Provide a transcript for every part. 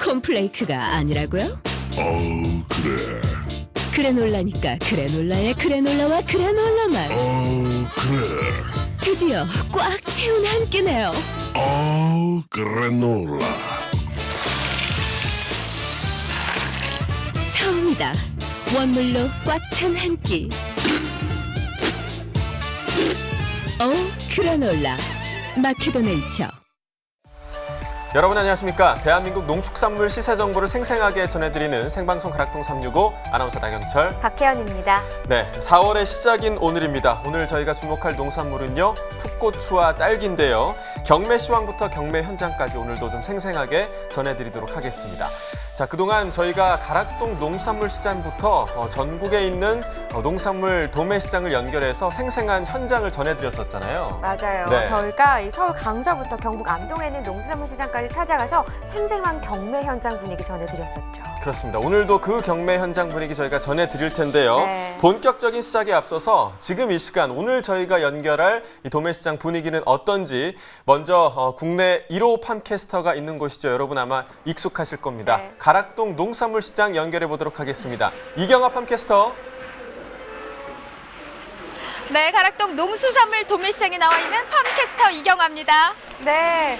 콘플레이크가 아니라고요? 그래. 그래놀라니까 그래놀라의 그래놀라와 그래놀라만 그래. 드디어 꽉 채운 한 끼네요. 그래놀라. 처음이다. 원물로 꽉 찬 한 끼. 그래놀라 마케도네이처. 여러분 안녕하십니까? 대한민국 농축산물 시세 정보를 생생하게 전해드리는 생방송 가락동 365 아나운서 나경철, 박혜연입니다. 네, 4월의 시작인 오늘입니다. 오늘 저희가 주목할 농산물은요, 풋고추와 딸기인데요. 경매 시황부터 경매 현장까지 오늘도 좀 생생하게 전해드리도록 하겠습니다. 자, 그동안 저희가 가락동 농산물 시장부터 전국에 있는 농산물 도매 시장을 연결해서 생생한 현장을 전해드렸었잖아요. 맞아요. 네. 저희가 이 서울 강서부터 경북 안동에 있는 농수산물 시장까지 찾아가서 생생한 경매 현장 분위기 전해드렸었죠. 그렇습니다. 오늘도 그 경매 현장 분위기 저희가 전해드릴 텐데요. 네. 본격적인 시작에 앞서서 지금 이 시간 오늘 저희가 연결할 이 도매시장 분위기는 어떤지 먼저 국내 1호 팜캐스터가 있는 곳이죠. 여러분 아마 익숙하실 겁니다. 네. 가락동 농산물 시장 연결해 보도록 하겠습니다. 이경아 팜캐스터. 네, 가락동 농수산물 도매시장에 나와 있는 팜캐스터 이경아입니다. 네,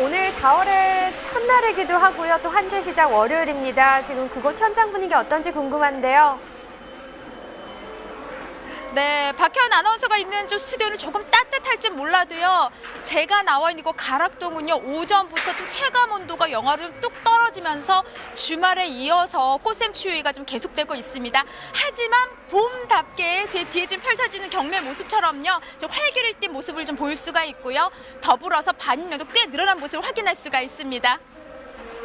오늘 4월의 첫날이기도 하고요. 또 한 주의 시작 월요일입니다. 지금 그곳 현장 분위기 어떤지 궁금한데요. 네, 박혜연 아나운서가 있는 저 스튜디오는 조금 따뜻할지 몰라도요. 제가 나와 있는 곳 가락동은요. 오전부터 좀 체감 온도가 영하로 좀 뚝 떨어지면서 주말에 이어서 꽃샘 추위가 좀 계속되고 있습니다. 하지만 봄답게 제 뒤에 좀 펼쳐지는 경매 모습처럼요. 좀 활기를 띤 모습을 좀 볼 수가 있고요. 더불어서 반입량도 꽤 늘어난 모습을 확인할 수가 있습니다.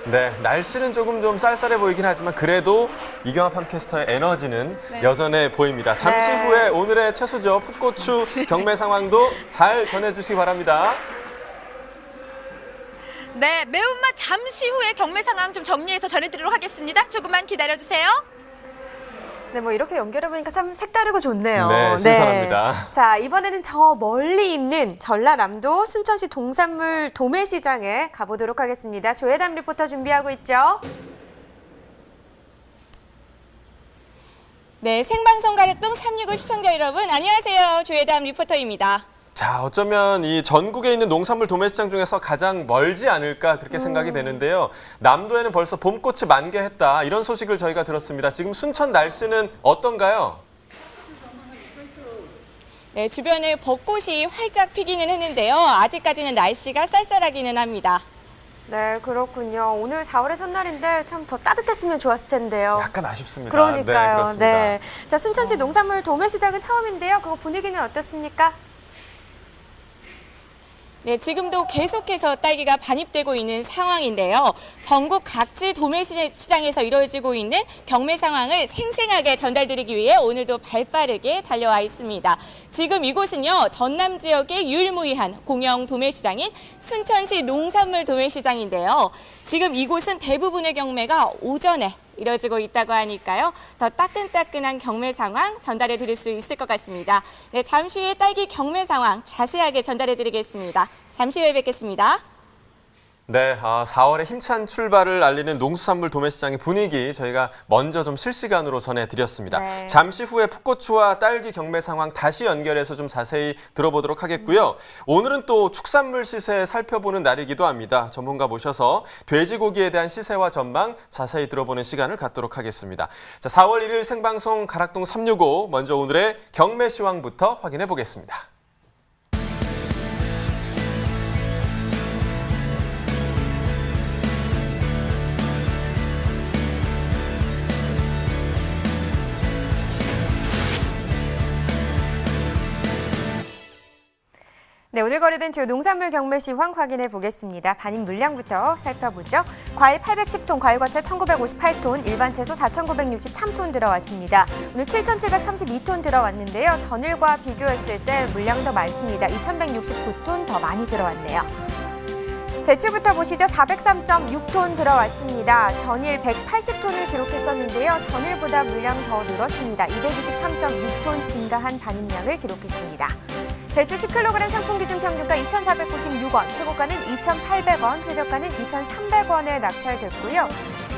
네, 날씨는 조금 좀 쌀쌀해 보이긴 하지만 그래도 이경아 팜캐스터의 에너지는 네. 여전해 보입니다. 잠시 네. 후에 오늘의 채소죠. 풋고추 경매 상황도 잘 전해주시기 바랍니다. 네, 매운맛 잠시 후에 경매 상황 좀 정리해서 전해드리도록 하겠습니다. 조금만 기다려주세요. 네, 이렇게 연결해보니까 참 색다르고 좋네요. 네, 신선합니다. 자, 이번에는 저 멀리 있는 전라남도 순천시 농산물 도매시장에 가보도록 하겠습니다. 조혜담 리포터 준비하고 있죠. 네, 생방송 가락동 365 시청자 여러분, 안녕하세요. 조혜담 리포터입니다. 자, 어쩌면 이 전국에 있는 농산물 도매시장 중에서 가장 멀지 않을까 그렇게 생각이 되는데요. 남도에는 벌써 봄꽃이 만개했다 이런 소식을 저희가 들었습니다. 지금 순천 날씨는 어떤가요? 네, 주변에 벚꽃이 활짝 피기는 했는데요. 아직까지는 날씨가 쌀쌀하기는 합니다. 네, 그렇군요. 오늘 4월의 첫날인데 참 더 따뜻했으면 좋았을 텐데요. 약간 아쉽습니다. 그러니까요. 네, 그렇습니다. 네. 자, 순천시 농산물 도매시장은 처음인데요. 그거 분위기는 어떻습니까? 네, 지금도 계속해서 딸기가 반입되고 있는 상황인데요. 전국 각지 도매시장에서 이루어지고 있는 경매 상황을 생생하게 전달드리기 위해 오늘도 발빠르게 달려와 있습니다. 지금 이곳은요, 전남 지역의 유일무이한 공영 도매시장인 순천시 농산물 도매시장인데요. 지금 이곳은 대부분의 경매가 오전에 이뤄지고 있다고 하니까요. 더 따끈따끈한 경매 상황 전달해 드릴 수 있을 것 같습니다. 네, 잠시 후에 딸기 경매 상황 자세하게 전달해 드리겠습니다. 잠시 후에 뵙겠습니다. 네, 4월의 힘찬 출발을 알리는 농수산물 도매시장의 분위기 저희가 먼저 좀 실시간으로 전해드렸습니다. 네. 잠시 후에 풋고추와 딸기 경매 상황 다시 연결해서 좀 자세히 들어보도록 하겠고요. 오늘은 또 축산물 시세 살펴보는 날이기도 합니다. 전문가 모셔서 돼지고기에 대한 시세와 전망 자세히 들어보는 시간을 갖도록 하겠습니다. 자, 4월 1일 생방송 가락동 365 먼저 오늘의 경매 시황부터 확인해 보겠습니다. 네, 오늘 거래된 주요 농산물 경매 시황 확인해 보겠습니다. 반입 물량부터 살펴보죠. 과일 810톤, 과일과채 1958톤, 일반 채소 4963톤 들어왔습니다. 오늘 7732톤 들어왔는데요. 전일과 비교했을 때 물량 더 많습니다. 2169톤 더 많이 들어왔네요. 대추부터 보시죠. 403.6톤 들어왔습니다. 전일 180톤을 기록했었는데요. 전일보다 물량 더 늘었습니다. 223.6톤 증가한 반입량을 기록했습니다. 배추 10kg 상품 기준 평균가 2,496원, 최고가는 2,800원, 최저가는 2,300원에 낙찰됐고요.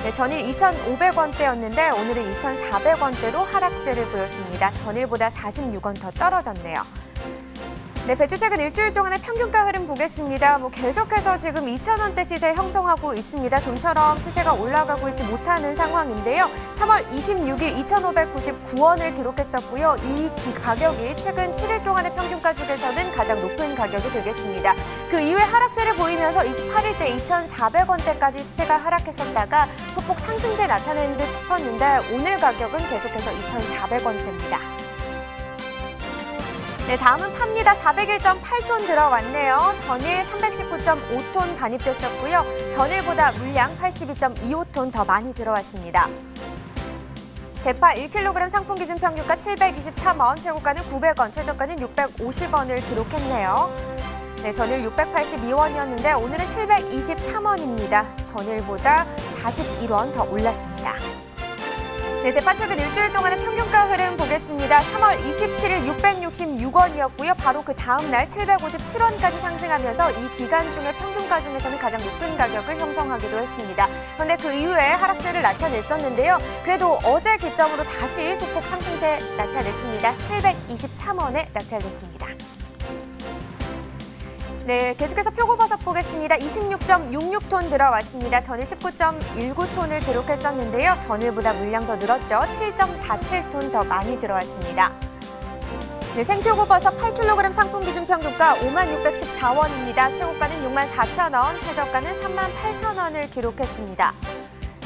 네, 전일 2,500원대였는데 오늘은 2,400원대로 하락세를 보였습니다. 전일보다 46원 더 떨어졌네요. 네, 배추 최근 일주일 동안의 평균가 흐름 보겠습니다. 계속해서 지금 2,000원대 시세 형성하고 있습니다. 좀처럼 시세가 올라가고 있지 못하는 상황인데요. 3월 26일 2,599원을 기록했었고요. 이 가격이 최근 7일 동안의 평균가 중에서는 가장 높은 가격이 되겠습니다. 그 이후에 하락세를 보이면서 28일 때 2,400원대까지 시세가 하락했었다가 소폭 상승세 나타낸 듯 싶었는데 오늘 가격은 계속해서 2,400원대입니다. 네, 다음은 팝니다. 401.8톤 들어왔네요. 전일 319.5톤 반입됐었고요. 전일보다 물량 82.25톤 더 많이 들어왔습니다. 대파 1kg 상품 기준 평균가 723원, 최고가는 900원, 최저가는 650원을 기록했네요. 네, 전일 682원이었는데 오늘은 723원입니다. 전일보다 41원 더 올랐습니다. 네, 대파 최근 일주일 동안의 평균가 흐름 보겠습니다. 3월 27일 666원이었고요. 바로 그 다음 날 757원까지 상승하면서 이 기간 중에 평균가 중에서는 가장 높은 가격을 형성하기도 했습니다. 그런데 그 이후에 하락세를 나타냈었는데요. 그래도 어제 기점으로 다시 소폭 상승세 나타냈습니다. 723원에 낙찰됐습니다. 네, 계속해서 표고버섯 보겠습니다. 26.66톤 들어왔습니다. 전일 19.19톤을 기록했었는데요. 전일보다 물량 더 늘었죠. 7.47톤 더 많이 들어왔습니다. 네, 생표고버섯 8kg 상품 기준 평균가 5614원입니다. 최고가는 64,000원, 최저가는 38,000원을 기록했습니다.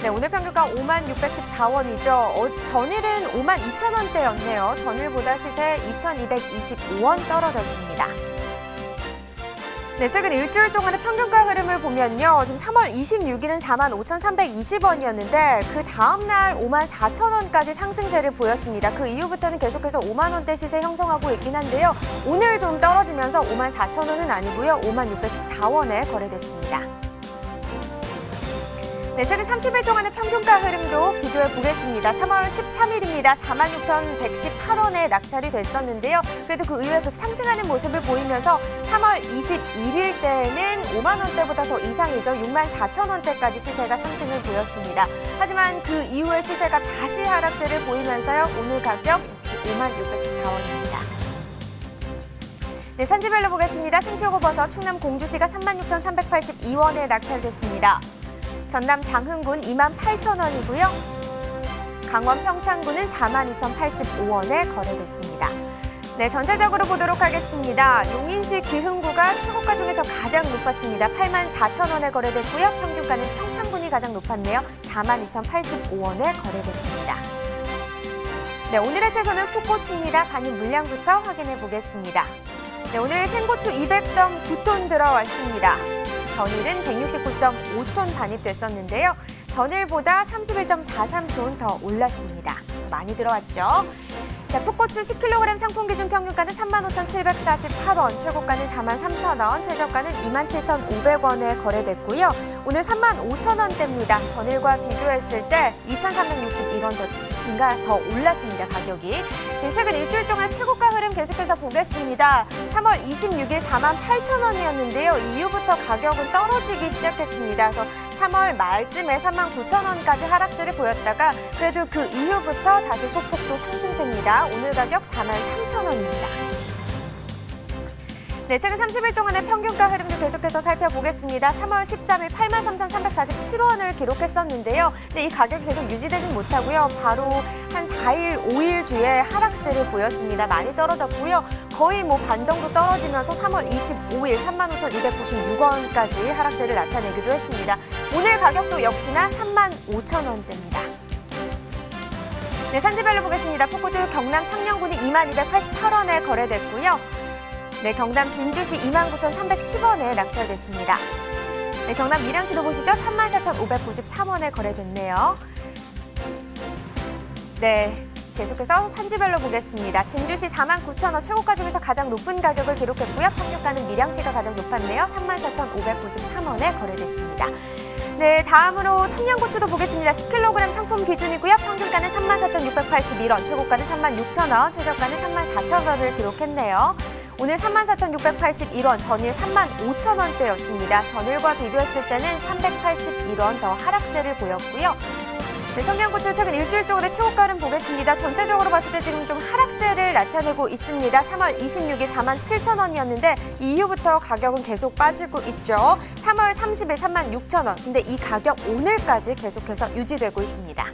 네, 오늘 평균가 5614원이죠. 전일은 52,000원대였네요. 전일보다 시세 2,225원 떨어졌습니다. 네, 최근 일주일 동안의 평균가 흐름을 보면요. 지금 3월 26일은 45,320원이었는데 그 다음 날 54,000원까지 상승세를 보였습니다. 그 이후부터는 계속해서 5만 원대 시세 형성하고 있긴 한데요. 오늘 좀 떨어지면서 54,000원은 아니고요. 5614원에 거래됐습니다. 네, 최근 30일 동안의 평균가 흐름도 비교해 보겠습니다. 3월 13일입니다. 46,118원에 낙찰이 됐었는데요. 그래도 그 이후에 급상승하는 모습을 보이면서 3월 21일 때는 5만 원대보다 더 이상이죠. 64,000원대까지 시세가 상승을 보였습니다. 하지만 그 이후에 시세가 다시 하락세를 보이면서요. 오늘 가격 역시 5614원입니다. 네, 산지별로 보겠습니다. 생표고버섯 충남 공주시가 36,382원에 낙찰됐습니다. 전남 장흥군 28,000원이고요. 강원 평창군은 42,085원에 거래됐습니다. 네, 전체적으로 보도록 하겠습니다. 용인시 기흥구가 최고가 중에서 가장 높았습니다. 84,000원에 거래됐고요. 평균가는 평창군이 가장 높았네요. 42,085원에 거래됐습니다. 네, 오늘의 채소는 풋고추입니다. 반입 물량부터 확인해 보겠습니다. 네, 오늘 생고추 200.9톤 들어왔습니다. 전일은 169.5톤 반입됐었는데요. 전일보다 31.43톤 더 올랐습니다. 더 많이 들어왔죠. 자, 풋고추 10kg 상품 기준 평균가는 35,748원, 최고가는 43,000원, 최저가는 27,500원에 거래됐고요. 오늘 35,000원대입니다. 전일과 비교했을 때 2,361원 더 올랐습니다, 가격이. 지금 최근 일주일 동안 최고가 흐름 계속해서 보겠습니다. 3월 26일 48,000원이었는데요. 이후부터 가격은 떨어지기 시작했습니다. 그래서 3월 말쯤에 39,000원까지 하락세를 보였다가 그래도 그 이후부터 다시 소폭도 상승세입니다. 오늘 가격 43,000원입니다. 네, 최근 30일 동안의 평균가 흐름도 계속해서 살펴보겠습니다. 3월 13일 83,347원을 기록했었는데요. 근데 이 가격이 계속 유지되진 못하고요. 바로 한 4일, 5일 뒤에 하락세를 보였습니다. 많이 떨어졌고요. 거의 반 정도 떨어지면서 3월 25일 35,296원까지 하락세를 나타내기도 했습니다. 오늘 가격도 역시나 35,000원대입니다. 네, 산지별로 보겠습니다. 풋고추 경남 창녕군이 22,288원에 거래됐고요. 네, 경남 진주시 29,310원에 낙찰됐습니다. 네, 경남 밀양시도 보시죠. 34,593원에 거래됐네요. 네, 계속해서 산지별로 보겠습니다. 진주시 49,000원 최고가 중에서 가장 높은 가격을 기록했고요. 평균가는 밀양시가 가장 높았네요. 34,593원에 거래됐습니다. 네, 다음으로 청양고추도 보겠습니다. 10kg 상품 기준이고요. 평균가는 34,681원, 최고가는 36,000원, 최저가는 34,000원을 기록했네요. 오늘 34,681원, 전일 35,000원대였습니다. 전일과 비교했을 때는 381원 더 하락세를 보였고요. 네, 청양고추 최근 일주일 동안의 최고가를 보겠습니다. 전체적으로 봤을 때 지금 좀 하락세를 나타내고 있습니다. 3월 26일 47,000원이었는데 이후부터 가격은 계속 빠지고 있죠. 3월 30일 36,000원. 근데 이 가격 오늘까지 계속해서 유지되고 있습니다.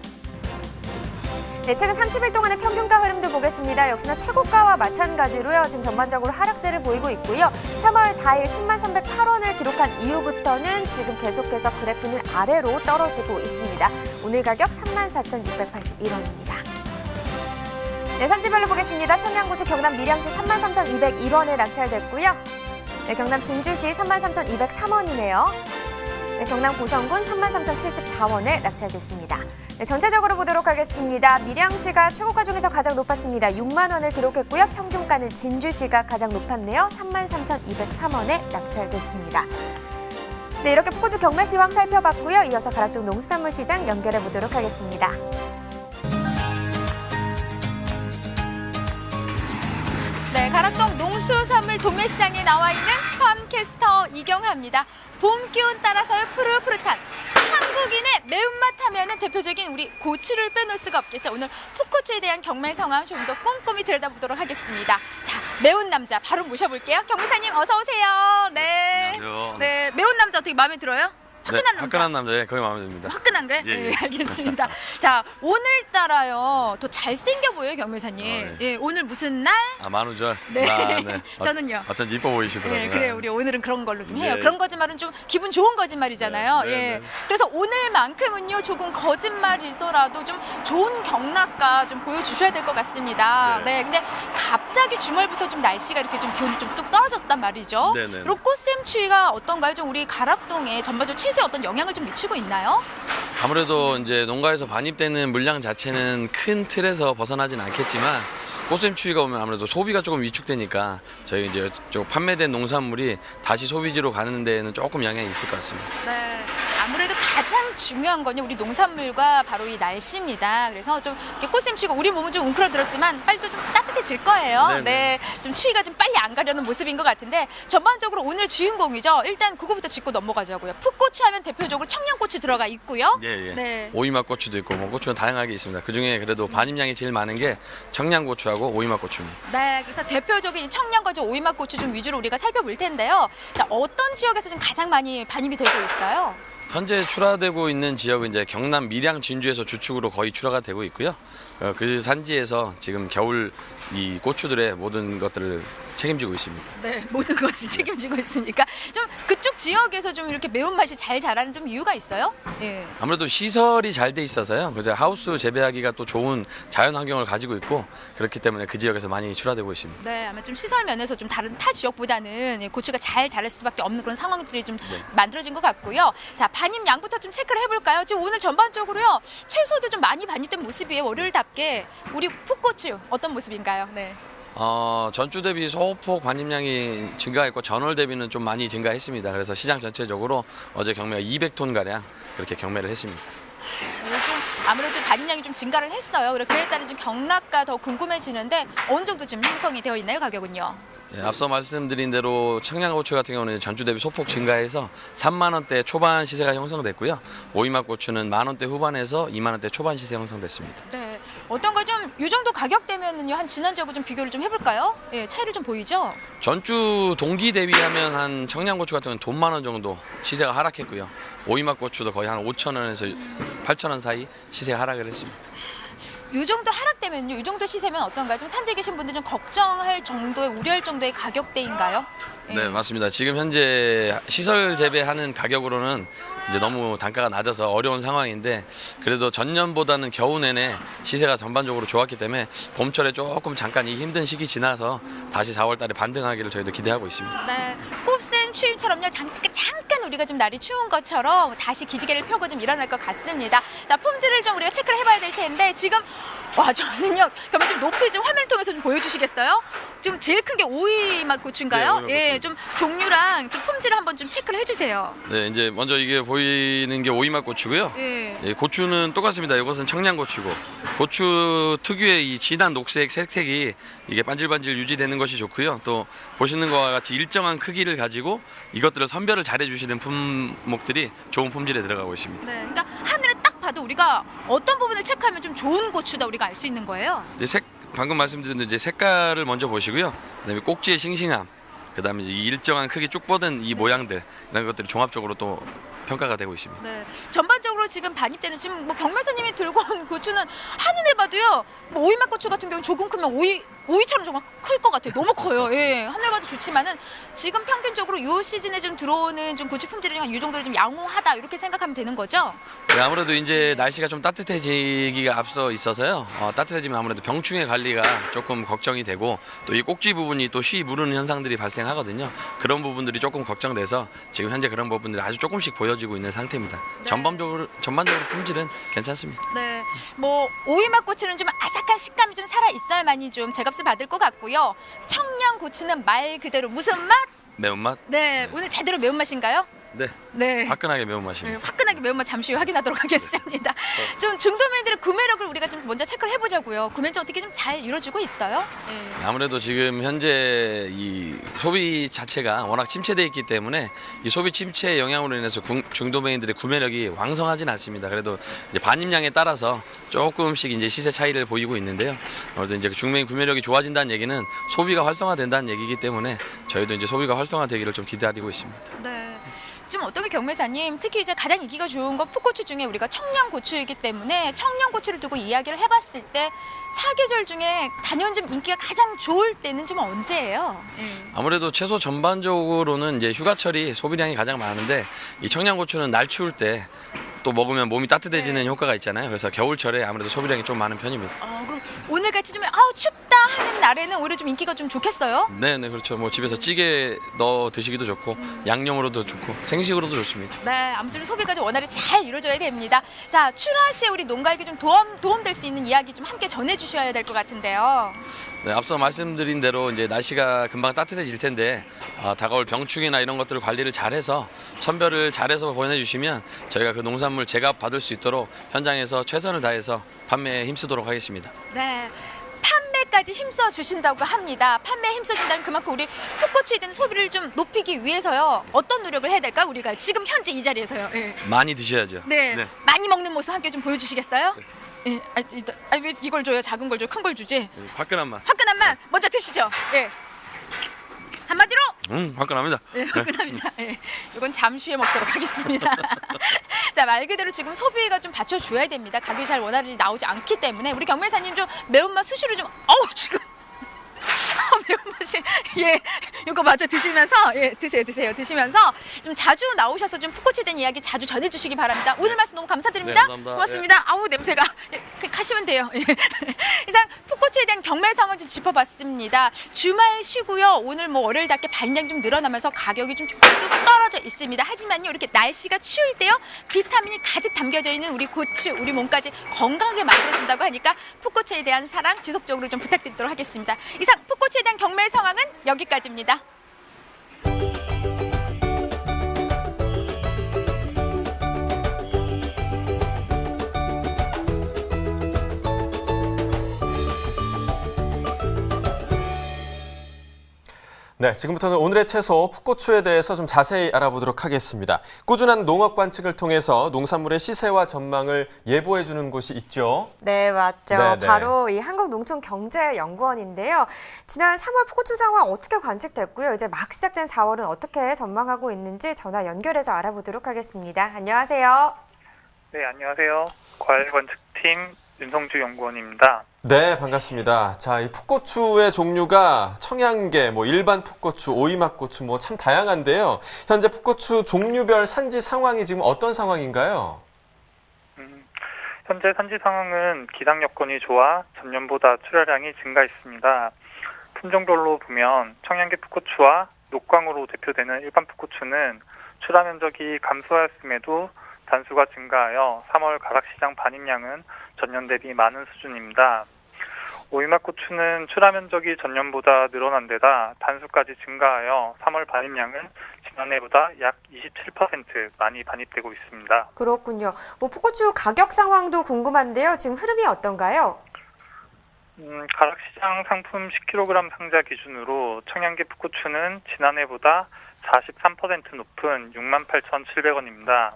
네, 최근 30일 동안의 평균가 흐름도 보겠습니다. 역시나 최고가와 마찬가지로요. 지금 전반적으로 하락세를 보이고 있고요. 3월 4일 103,108원을 기록한 이후부터는 지금 계속해서 그래프는 아래로 떨어지고 있습니다. 오늘 가격 34,681원입니다. 네, 산지별로 보겠습니다. 청양고추 경남 밀양시 33,201원에 낙찰됐고요. 네, 경남 진주시 33,203원이네요. 네, 경남 고성군 33,074원에 낙찰됐습니다. 네, 전체적으로 보도록 하겠습니다. 밀양시가 최고가 중에서 가장 높았습니다. 6만 원을 기록했고요. 평균가는 진주시가 가장 높았네요. 33,203원에 낙찰됐습니다. 네, 이렇게 풋고추 경매 시황 살펴봤고요. 이어서 가락동 농수산물 시장 연결해 보도록 하겠습니다. 네, 가락동 농수산물 도매시장에 나와 있는 팜캐스터 이경하입니다. 봄 기운 따라서의 푸릇푸릇한 한국인의 매운맛 하면은 대표적인 우리 고추를 빼놓을 수가 없겠죠. 오늘 풋고추에 대한 경매 상황 좀 더 꼼꼼히 들여다보도록 하겠습니다. 자, 매운 남자 바로 모셔볼게요. 경매사님 어서 오세요. 네. 안녕하세요. 네, 매운 남자 어떻게 마음에 들어요? 화끈한 남자. 화끈한 남자, 예, 거의 마음에 듭니다. 화끈한 거요? 예, 예. 네, 알겠습니다. 자, 오늘따라요 더 잘생겨 보여요, 경매사님. 예. 예, 오늘 무슨 날? 만우절. 네. 네. 저는요. 어쩐지 이뻐 보이시더라고요. 네, 그래요. 우리 오늘은 그런 걸로 좀 해요. 네. 그런 거짓말은 좀 기분 좋은 거짓말이잖아요. 네, 네, 예. 네. 그래서 오늘만큼은요, 조금 거짓말이더라도 좀 좋은 경락가 좀 보여주셔야 될 것 같습니다. 네. 네. 근데 갑자기 주말부터 좀 날씨가 이렇게 좀 기온이 좀 뚝 떨어졌단 말이죠. 네, 네. 그리고 꽃샘 추위가 어떤가요? 좀 우리 가락동에 전반적으로 채소에 어떤 영향을 좀 미치고 있나요? 아무래도 이제 농가에서 반입되는 물량 자체는 큰 틀에서 벗어나진 않겠지만 꽃샘 추위가 오면 아무래도 소비가 조금 위축되니까 저희 이제 쪽 판매된 농산물이 다시 소비지로 가는 데에는 조금 영향이 있을 것 같습니다. 네. 아무래도 가장 중요한 건요, 우리 농산물과 바로 이 날씨입니다. 그래서 좀 이렇게 꽃샘 추위가 우리 몸은 좀 웅크러들었지만 빨리 또 좀 따뜻해질 거예요. 네네. 네. 좀 추위가 좀 빨리 안 가려는 모습인 것 같은데 전반적으로 오늘 주인공이죠. 일단 그거부터 짚고 넘어가자고요. 풋고추 하면 대표적으로 청양고추 들어가 있고요. 예, 예. 네. 오이맛 고추도 있고 뭐 고추는 다양하게 있습니다. 그중에 그래도 반입량이 제일 많은 게 청양고추하고 오이맛 고추입니다. 네, 그래서 대표적인 이 청양고추, 오이맛 고추 좀 위주로 우리가 살펴볼 텐데요. 자, 어떤 지역에서 지금 가장 많이 반입이 되고 있어요? 현재 출하되고 있는 지역은 이제 경남 밀양 진주에서 주축으로 거의 출하가 되고 있고요. 그 산지에서 지금 겨울 이 고추들의 모든 것들을 책임지고 있습니다. 네, 모든 것을 책임지고 있으니까 좀 그쪽 지역에서 좀 이렇게 매운맛이 잘 자라는 좀 이유가 있어요? 예. 아무래도 시설이 잘 돼 있어서요. 그래서 하우스 재배하기가 또 좋은 자연 환경을 가지고 있고 그렇기 때문에 그 지역에서 많이 출하되고 있습니다. 네, 아마 좀 시설 면에서 좀 다른 타 지역보다는 고추가 잘 자랄 수밖에 없는 그런 상황들이 좀 만들어진 것 같고요. 자, 반입량부터 좀 체크를 해볼까요? 지금 오늘 전반적으로요, 채소도 좀 많이 반입된 모습이에요. 월요일답게. 우리 풋고추 어떤 모습인가요? 네. 전주 대비 소폭 반입량이 증가했고 전월 대비는 좀 많이 증가했습니다. 그래서 시장 전체적으로 어제 경매가 200톤 가량 그렇게 경매를 했습니다. 좀 아무래도 반입량이 좀 증가를 했어요. 그에 따른 좀 경락가 더 궁금해지는데 어느 정도 좀 형성이 되어 있나요, 가격은요? 예, 앞서 말씀드린 대로 청양고추 같은 경우는 전주 대비 소폭 증가해서 3만 원대 초반 시세가 형성됐고요. 오이맛 고추는 만 원대 후반에서 2만 원대 초반 시세 형성됐습니다. 네. 어떤 거 좀 이 정도 가격대면은요, 한 지난주하고 좀 비교를 좀 해볼까요? 예, 차이를 좀 보이죠? 전주 동기 대비하면 한 청양고추 같은 경우는 돈 만 원 정도 시세가 하락했고요. 오이맛 고추도 거의 한 5천 원에서 8천 원 사이 시세가 하락을 했습니다. 이 정도 하락되면요, 이 정도 시세면 어떤가요? 좀 산지에 계신 분들 좀 걱정할 정도의, 우려할 정도의 가격대인가요? 예. 네, 맞습니다. 지금 현재 시설 재배하는 가격으로는 이제 너무 단가가 낮아서 어려운 상황인데 그래도 전년보다는 겨우 내내 시세가 전반적으로 좋았기 때문에 봄철에 조금 잠깐 이 힘든 시기 지나서 다시 4월 달에 반등하기를 저희도 기대하고 있습니다. 네, 꽃샘 추임처럼요, 잠깐 우리가 좀 날이 추운 것처럼 다시 기지개를 펴고 좀 일어날 것 같습니다. 자, 품질을 좀 우리가 체크를 해봐야 될 텐데 지금 와, 저는요. 그러면 좀 높이 좀 화면을 통해서 좀 보여주시겠어요? 좀 제일 큰 게 오이맛고추인가요? 네, 예, 오이맛고추. 좀 종류랑 좀 품질을 한번 좀 체크를 해주세요. 네, 이제 먼저 이게 보이는 게 오이맛고추고요. 예. 예, 고추는 똑같습니다. 이것은 청양고추고 고추 특유의 이 진한 녹색 색색이 이게 반질반질 유지되는 것이 좋고요. 또 보시는 것과 같이 일정한 크기를 가지고 이것들을 선별을 잘해 주시는 품목들이 좋은 품질에 들어가고 있습니다. 네, 그러니까 하늘을 딱 봐도 우리가 어떤 부분을 체크하면 좀 좋은 고추다 우리가 알 수 있는 거예요. 이제 방금 말씀드린 이제 색깔을 먼저 보시고요. 그다음에 꼭지의 싱싱함, 그다음에 이 일정한 크기 쭉 뻗은 이 모양들 이런 것들이 종합적으로 또 평가가 되고 있습니다. 네, 전반적으로 지금 반입되는 지금 뭐 경매사님이 들고 온 고추는 한눈에 봐도요. 뭐 오이맛고추 같은 경우는 조금 크면 오이처럼 정말 클 것 같아요. 너무 커요. 예, 하늘 봐도 좋지만은 지금 평균적으로 이 시즌에 좀 들어오는 좀 고추 품질이 한 이 정도로 좀 양호하다 이렇게 생각하면 되는 거죠. 네, 아무래도 이제 날씨가 좀 따뜻해지기가 앞서 있어서요. 따뜻해지면 아무래도 병충해 관리가 조금 걱정이 되고 또 이 꼭지 부분이 또 쉬 무르는 현상들이 발생하거든요. 그런 부분들이 조금 걱정돼서 지금 현재 그런 부분들이 아주 조금씩 보여지고 있는 상태입니다. 네. 전반적으로 품질은 괜찮습니다. 네, 뭐 오이맛고추는 좀 아삭한 식감이 좀 살아 있어야만이 좀 제값을 받을 것 같고요. 청양고추는 말 그대로 무슨 맛? 매운맛? 네, 오늘 제대로 매운맛인가요? 네. 네. 화끈하게 네, 매운맛입니다. 화끈하게 매운맛 잠시 후에 확인하도록 하겠습니다. 좀 중도면들의 구매력을 우리가 좀 먼저 체크를 해보자고요. 구매 좀 어떻게 좀 잘 이루어지고 있어요? 네. 아무래도 지금 현재 이 소비 자체가 워낙 침체되어 있기 때문에 이 소비 침체의 영향으로 인해서 중도매인들의 구매력이 왕성하진 않습니다. 그래도 이제 반입량에 따라서 조금씩 이제 시세 차이를 보이고 있는데요. 아무래도 이제 중매인 구매력이 좋아진다는 얘기는 소비가 활성화된다는 얘기이기 때문에 저희도 이제 소비가 활성화되기를 좀 기대하고 있습니다. 네. 좀 어떻게 경매사님 특히 이제 가장 인기가 좋은 건 풋고추 중에 우리가 청양고추이기 때문에 청양고추를 두고 이야기를 해봤을 때 사계절 중에 단연 좀 인기가 가장 좋을 때는 좀 언제예요? 아무래도 채소 전반적으로는 이제 휴가철이 소비량이 가장 많은데 이 청양고추는 날 추울 때 또 먹으면 몸이 따뜻해지는 효과가 있잖아요. 그래서 겨울철에 아무래도 소비량이 좀 많은 편입니다. 그럼 오늘같이 좀 춥다 하는 날에는 오히려 좀 인기가 좀 좋겠어요? 네, 그렇죠. 뭐 집에서 찌개 넣어 드시기도 좋고 양념으로도 좋고 생식으로도 좋습니다. 네, 아무튼 소비가 좀 원활히 잘 이루어져야 됩니다. 자, 출하 시에 우리 농가에게 좀 도움될 수 있는 이야기 좀 함께 전해주셔야 될 것 같은데요. 네, 앞서 말씀드린 대로 이제 날씨가 금방 따뜻해질 텐데 다가올 병충해나 이런 것들을 관리를 잘해서 선별을 잘해서 보내주시면 저희가 그 농산물 제값 받을 수 있도록 현장에서 최선을 다해서 판매에 힘쓰도록 하겠습니다. 네. 판매까지 힘써 주신다고 합니다. 판매에 힘써 준다는 그만큼 우리 풋고추에 대한 소비를 좀 높이기 위해서요. 어떤 노력을 해야 될까? 우리가 지금 현재 이 자리에서요. 네. 많이 드셔야죠. 네. 많이 먹는 모습 함께 좀 보여주시겠어요? 예. 왜 이걸 줘요? 작은 걸 줘요? 큰 걸 주지? 화끈한 맛. 화끈한 맛 먼저 드시죠. 예. 한마디로 화끈합니다. 예, 화끈합니다. 예. 이건 잠시 후에 먹도록 하겠습니다. 자, 말 그대로 지금 소비가 좀 받쳐줘야 됩니다. 가격이 잘 원활히 나오지 않기 때문에 우리 경매사님 좀 매운맛 수시로 좀 지금 매운맛이 이거 마저 드시면서 드시면서 좀 자주 나오셔서 좀 풋고추에 대한 이야기 자주 전해주시기 바랍니다. 오늘 말씀 너무 감사드립니다. 네, 감사합니다. 고맙습니다. 냄새가 가시면 돼요. 이상 풋고추에 대한 경매 상황 좀 짚어봤습니다. 주말 쉬고요. 오늘 뭐 월요일답게 반량 좀 늘어나면서 가격이 좀 뚝 떨어져 있습니다. 하지만요, 이렇게 날씨가 추울 때요, 비타민이 가득 담겨져 있는 우리 고추, 우리 몸까지 건강하게 만들어준다고 하니까 풋고추에 대한 사랑 지속적으로 좀 부탁드리도록 하겠습니다. 이상 풋고추에 대한 경매 상황은 여기까지입니다. 네, 지금부터는 오늘의 채소 풋고추에 대해서 좀 자세히 알아보도록 하겠습니다. 꾸준한 농업 관측을 통해서 농산물의 시세와 전망을 예보해주는 곳이 있죠. 네, 맞죠. 네네. 바로 이 한국농촌경제연구원인데요. 지난 3월 풋고추 상황 어떻게 관측됐고요. 이제 막 시작된 4월은 어떻게 전망하고 있는지 전화 연결해서 알아보도록 하겠습니다. 안녕하세요. 네, 안녕하세요. 과일관측팀 윤성주 연구원입니다. 네, 반갑습니다. 자, 이 풋고추의 종류가 청양계, 일반 풋고추, 오이맛고추 참 다양한데요. 현재 풋고추 종류별 산지 상황이 지금 어떤 상황인가요? 현재 산지 상황은 기상 여건이 좋아 전년보다 출하량이 증가했습니다. 품종별로 보면 청양계 풋고추와 녹광으로 대표되는 일반 풋고추는 출하 면적이 감소하였음에도 단수가 증가하여 3월 가락시장 반입량은 전년 대비 많은 수준입니다. 오이맛고추는 출하 면적이 전년보다 늘어난 데다 단수까지 증가하여 3월 반입량은 지난해보다 약 27% 많이 반입되고 있습니다. 그렇군요. 풋고추 가격 상황도 궁금한데요. 지금 흐름이 어떤가요? 가락시장 상품 10kg 상자 기준으로 청양계 풋고추는 지난해보다 43% 높은 68,700원입니다.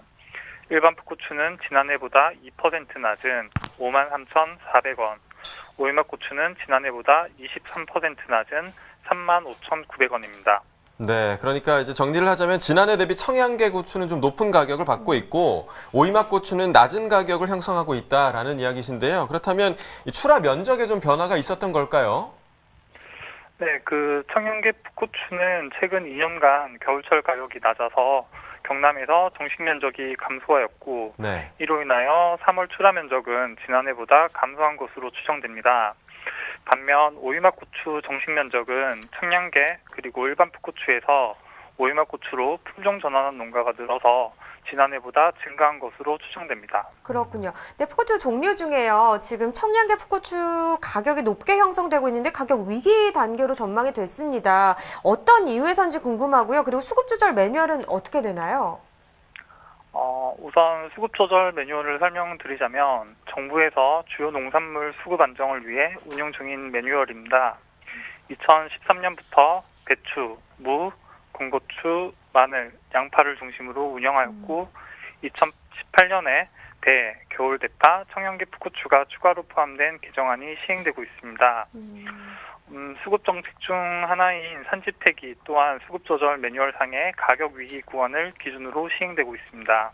일반 풋고추는 지난해보다 2% 낮은 53,400원, 오이맛고추는 지난해보다 23% 낮은 35,900원입니다. 네, 그러니까 이제 정리를 하자면 지난해 대비 청양계 고추는 좀 높은 가격을 받고 있고 오이맛 고추는 낮은 가격을 형성하고 있다라는 이야기신데요. 그렇다면 이 출하 면적에 좀 변화가 있었던 걸까요? 네, 청양계 풋고추는 최근 2년간 겨울철 가격이 낮아서 경남에서 정식 면적이 감소하였고 네. 이로 인하여 3월 출하 면적은 지난해보다 감소한 것으로 추정됩니다. 반면 오이맛고추 정식 면적은 청양계 그리고 일반 풋고추에서 오이맛고추로 품종 전환한 농가가 늘어서 지난해보다 증가한 것으로 추정됩니다. 그렇군요. 네, 풋고추 종류 중에요. 지금 청양계 풋고추 가격이 높게 형성되고 있는데 가격 위기 단계로 전망이 됐습니다. 어떤 이유에서인지 궁금하고요. 그리고 수급 조절 매뉴얼은 어떻게 되나요? 우선 수급 조절 매뉴얼을 설명드리자면 정부에서 주요 농산물 수급 안정을 위해 운영 중인 매뉴얼입니다. 2013년부터 배추, 무, 군고추, 마늘, 양파를 중심으로 운영하였고 2018년에 배, 겨울 대파, 청양계 풋고추가 추가로 포함된 개정안이 시행되고 있습니다. 수급 정책 중 하나인 산지폐기 또한 수급 조절 매뉴얼상의 가격 위기 구간을 기준으로 시행되고 있습니다.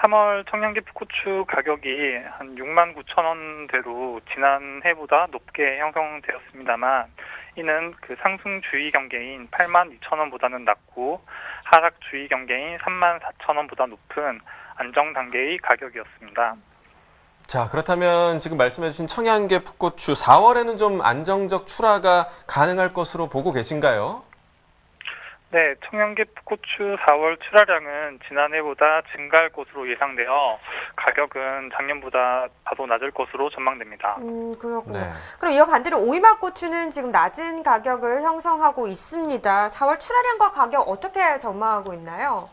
3월 청양계 풋고추 가격이 한 69,000원대로 지난해보다 높게 형성되었습니다만 이는 상승 주의 경계인 82,000원보다는 낮고 하락 주의 경계인 34,000원보다 높은 안정 단계의 가격이었습니다. 자, 그렇다면 지금 말씀해 주신 청양계 풋고추 4월에는 좀 안정적 출하가 가능할 것으로 보고 계신가요? 네, 청양계 풋고추 4월 출하량은 지난해보다 증가할 것으로 예상되어 가격은 작년보다 다소 낮을 것으로 전망됩니다. 그렇군요. 네. 그럼 이와 반대로 오이맛고추는 지금 낮은 가격을 형성하고 있습니다. 4월 출하량과 가격 어떻게 전망하고 있나요?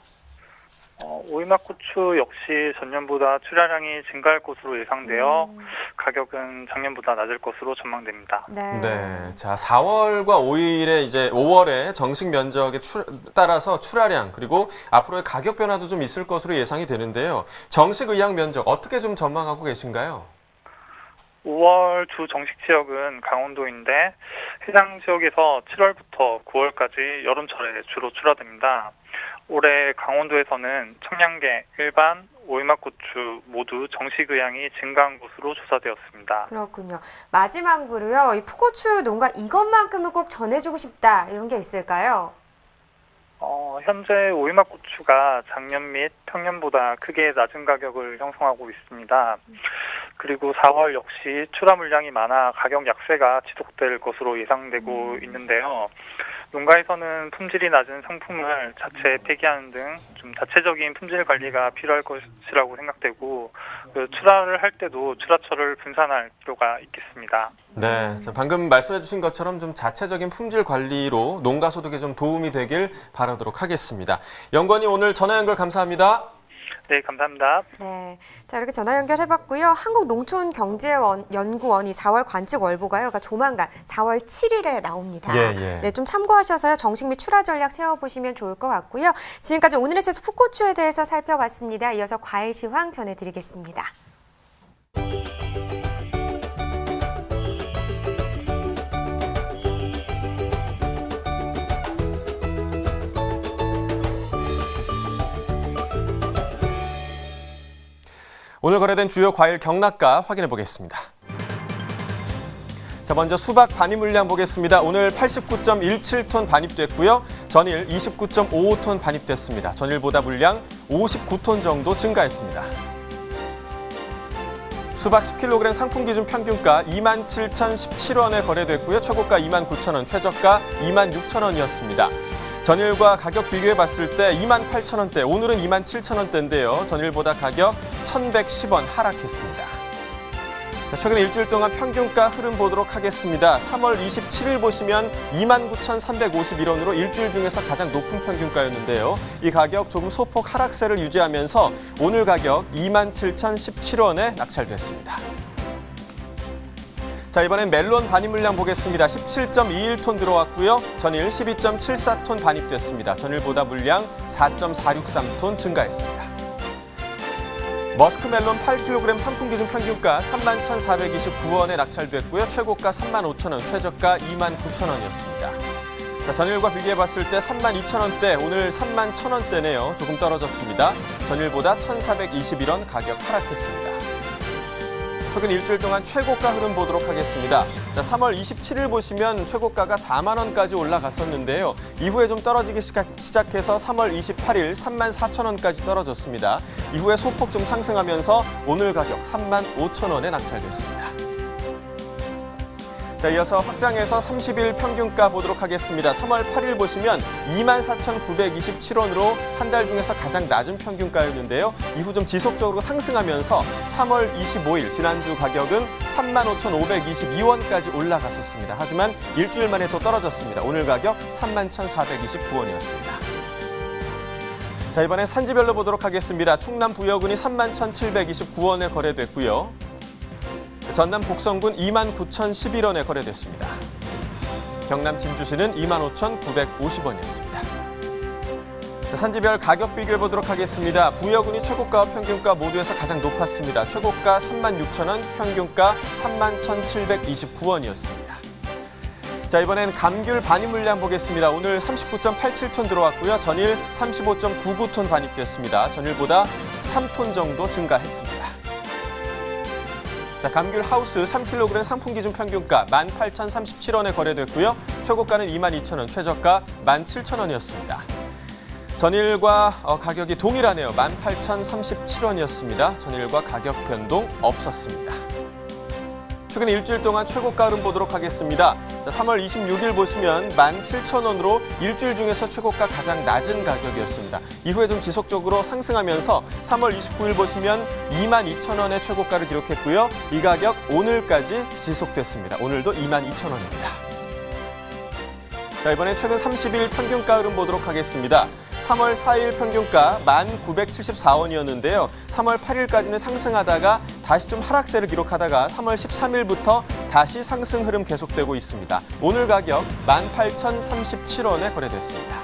오이맛고추 역시 전년보다 출하량이 증가할 것으로 예상되어 가격은 작년보다 낮을 것으로 전망됩니다. 네. 네. 자, 4월과 5일에 이제 5월에 정식 면적에 따라서 출하량 그리고 앞으로의 가격 변화도 좀 있을 것으로 예상이 되는데요. 정식 의향 면적 어떻게 좀 전망하고 계신가요? 5월 주 정식 지역은 강원도인데 해당 지역에서 7월부터 9월까지 여름철에 주로 출하됩니다. 올해 강원도에서는 청양계, 일반, 오이맛고추 모두 정식 의향이 증가한 것으로 조사되었습니다. 그렇군요. 마지막으로요. 이 풋고추 농가 이것만큼은 꼭 전해주고 싶다 이런 게 있을까요? 현재 오이맛고추가 작년 및 평년보다 크게 낮은 가격을 형성하고 있습니다. 그리고 4월 역시 출하 물량이 많아 가격 약세가 지속될 것으로 예상되고 있는데요. 농가에서는 품질이 낮은 상품을 자체 폐기하는 등 좀 자체적인 품질 관리가 필요할 것이라고 생각되고 출하를 할 때도 출하처를 분산할 필요가 있겠습니다. 네, 자, 방금 말씀해 주신 것처럼 좀 자체적인 품질 관리로 농가 소득에 좀 도움이 되길 바라도록 하겠습니다. 연구원님 오늘 전화 연결 감사합니다. 네, 감사합니다. 네, 자 이렇게 전화 연결해봤고요. 한국농촌경제연구원이 4월 관측 월보가요. 그러니까 조만간 4월 7일에 나옵니다. 예, 예. 네, 좀 참고하셔서요. 정식 및 출하 전략 세워보시면 좋을 것 같고요. 지금까지 오늘의 채소 풋고추에 대해서 살펴봤습니다. 이어서 과일 시황 전해드리겠습니다. 오늘 거래된 주요 과일 경락가 확인해 보겠습니다. 자, 먼저 수박 반입 물량 보겠습니다. 오늘 89.17톤 반입됐고요. 전일 29.55톤 반입됐습니다. 전일보다 물량 59톤 정도 증가했습니다. 수박 10kg 상품 기준 평균가 27,017원에 거래됐고요. 최고가 29,000원, 최저가 26,000원이었습니다. 전일과 가격 비교해 봤을 때 28,000원대, 오늘은 27,000원대인데요. 전일보다 가격 1,110원 하락했습니다. 자, 최근 일주일 동안 평균가 흐름 보도록 하겠습니다. 3월 27일 보시면 29,351원으로 일주일 중에서 가장 높은 평균가였는데요. 이 가격 조금 소폭 하락세를 유지하면서 오늘 가격 27,017원에 낙찰됐습니다. 자, 이번엔 멜론 반입 물량 보겠습니다. 17.21톤 들어왔고요. 전일 12.74톤 반입됐습니다. 전일보다 물량 4.463톤 증가했습니다. 머스크 멜론 8kg 상품 기준 평균가 31,429원에 낙찰됐고요. 최고가 35,000원, 최저가 29,000원이었습니다. 자, 전일과 비교해 봤을 때 32,000원대, 오늘 31,000원대네요. 조금 떨어졌습니다. 전일보다 1,421원 가격 하락했습니다. 최근 일주일 동안 최고가 흐름 보도록 하겠습니다. 자, 3월 27일 보시면 최고가가 4만 원까지 올라갔었는데요. 이후에 좀 떨어지기 시작해서 3월 28일 34,000원까지 떨어졌습니다. 이후에 소폭 좀 상승하면서 오늘 가격 35,000원에 낙찰됐습니다. 자, 이어서 확장해서 30일 평균가 보도록 하겠습니다. 3월 8일 보시면 24,927원으로 한 달 중에서 가장 낮은 평균가였는데요. 이후 좀 지속적으로 상승하면서 3월 25일 지난주 가격은 35,522원까지 올라갔었습니다. 하지만 일주일 만에 또 떨어졌습니다. 오늘 가격 31,429원이었습니다. 자, 이번엔 산지별로 보도록 하겠습니다. 충남 부여군이 31,729원에 거래됐고요. 전남 곡성군 29,011원에 거래됐습니다. 경남 진주시는 25,950원이었습니다. 산지별 가격 비교해 보도록 하겠습니다. 부여군이 최고가와 평균가 모두에서 가장 높았습니다. 최고가 36,000원, 평균가 31,729원이었습니다. 자, 이번엔 감귤 반입 물량 보겠습니다. 오늘 39.87톤 들어왔고요. 전일 35.99톤 반입됐습니다. 전일보다 3톤 정도 증가했습니다. 자, 감귤 하우스 3kg 상품 기준 평균가 18,037원에 거래됐고요. 최고가는 22,000원, 최저가 17,000원이었습니다. 전일과 가격이 동일하네요. 18,037원이었습니다. 전일과 가격 변동 없었습니다. 최근 일주일 동안 최고가 흐름 보도록 하겠습니다. 자, 3월 26일 보시면 17,000원으로 일주일 중에서 최고가 가장 낮은 가격이었습니다. 이후에 좀 지속적으로 상승하면서 3월 29일 보시면 22,000원의 최고가를 기록했고요. 이 가격 오늘까지 지속됐습니다. 오늘도 22,000원입니다. 자, 이번엔 최근 30일 평균가 흐름 보도록 하겠습니다. 3월 4일 평균가 1,974원이었는데요. 3월 8일까지는 상승하다가 다시 좀 하락세를 기록하다가 3월 13일부터 다시 상승 흐름 계속되고 있습니다. 오늘 가격 18,037원에 거래됐습니다.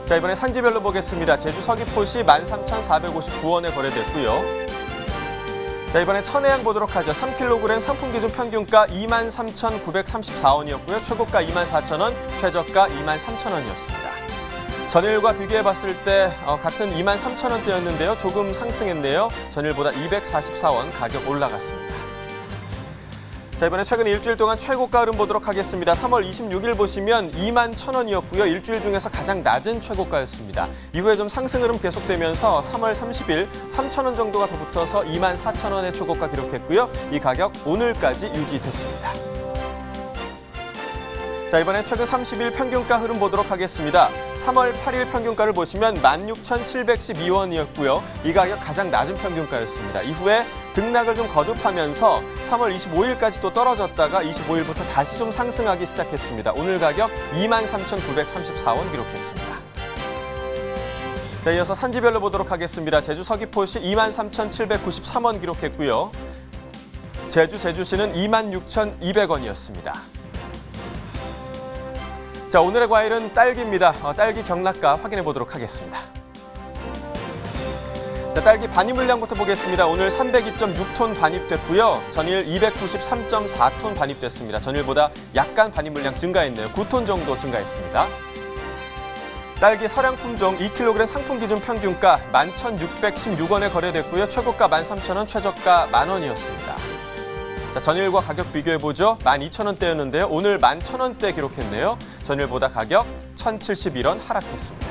자, 이번에 산지별로 보겠습니다. 제주 서귀포시 13,459원에 거래됐고요. 자, 이번에 천혜향 보도록 하죠. 3kg 상품 기준 평균가 23,934원이었고요. 최고가 24,000원, 최저가 23,000원이었습니다. 전일과 비교해 봤을 때 같은 23,000원대였는데요. 조금 상승했네요. 전일보다 244원 가격 올라갔습니다. 자, 이번에 최근 일주일 동안 최고가 흐름 보도록 하겠습니다. 3월 26일 보시면 21,000원이었고요. 일주일 중에서 가장 낮은 최고가였습니다. 이후에 좀 상승 흐름 계속되면서 3월 30일 3,000원 정도가 더 붙어서 24,000원의 최고가 기록했고요. 이 가격 오늘까지 유지됐습니다. 자, 이번엔 최근 30일 평균가 흐름 보도록 하겠습니다. 3월 8일 평균가를 보시면 16,712원이었고요. 이 가격 가장 낮은 평균가였습니다. 이후에 등락을 좀 거듭하면서 3월 25일까지 또 떨어졌다가 25일부터 다시 좀 상승하기 시작했습니다. 오늘 가격 23,934원 기록했습니다. 자, 이어서 산지별로 보도록 하겠습니다. 제주 서귀포시 23,793원 기록했고요. 제주시는 26,200원이었습니다. 자, 오늘의 과일은 딸기입니다. 딸기 경락가 확인해 보도록 하겠습니다. 자, 딸기 반입 물량부터 보겠습니다. 오늘 302.6톤 반입됐고요. 전일 293.4톤 반입됐습니다. 전일보다 약간 반입 물량 증가했네요. 9톤 정도 증가했습니다. 딸기 서량 품종 2kg 상품 기준 평균가 11,616원에 거래됐고요. 최고가 13,000원, 최저가 만원이었습니다. 자, 전일과 가격 비교해보죠. 12,000원대였는데요. 오늘 11,000원대 기록했네요. 전일보다 가격 1,071원 하락했습니다.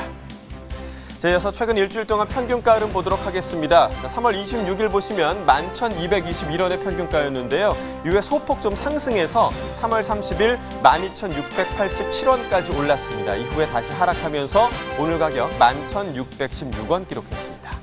자, 이어서 최근 일주일 동안 평균가 흐름 보도록 하겠습니다. 자, 3월 26일 보시면 11,221원의 평균가였는데요. 이후에 소폭 좀 상승해서 3월 30일 12,687원까지 올랐습니다. 이후에 다시 하락하면서 오늘 가격 11,616원 기록했습니다.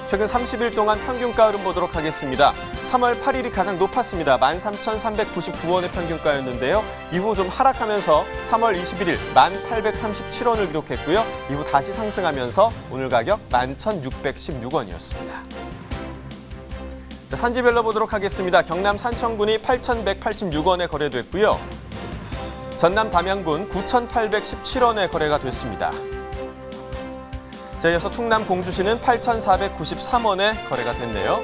최근 30일 동안 평균가 흐름 보도록 하겠습니다. 3월 8일이 가장 높았습니다. 13,399원의 평균가였는데요. 이후 좀 하락하면서 3월 21일 1,837원을 기록했고요. 이후 다시 상승하면서 오늘 가격 11,616원이었습니다. 자, 산지별로 보도록 하겠습니다. 경남 산청군이 8,186원에 거래됐고요. 전남 담양군 9,817원에 거래가 됐습니다. 자, 이어서 충남 공주시는 8,493원에 거래가 됐네요.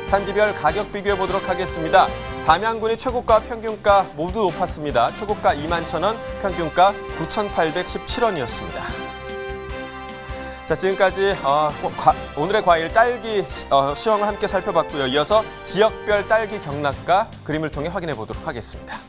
산지별 가격 비교해 보도록 하겠습니다. 담양군이 최고가 평균가 모두 높았습니다. 최고가 21,000원, 평균가 9,817원이었습니다. 자, 지금까지 오늘의 과일 딸기 시황을 함께 살펴봤고요. 이어서 지역별 딸기 경락가 그림을 통해 확인해 보도록 하겠습니다.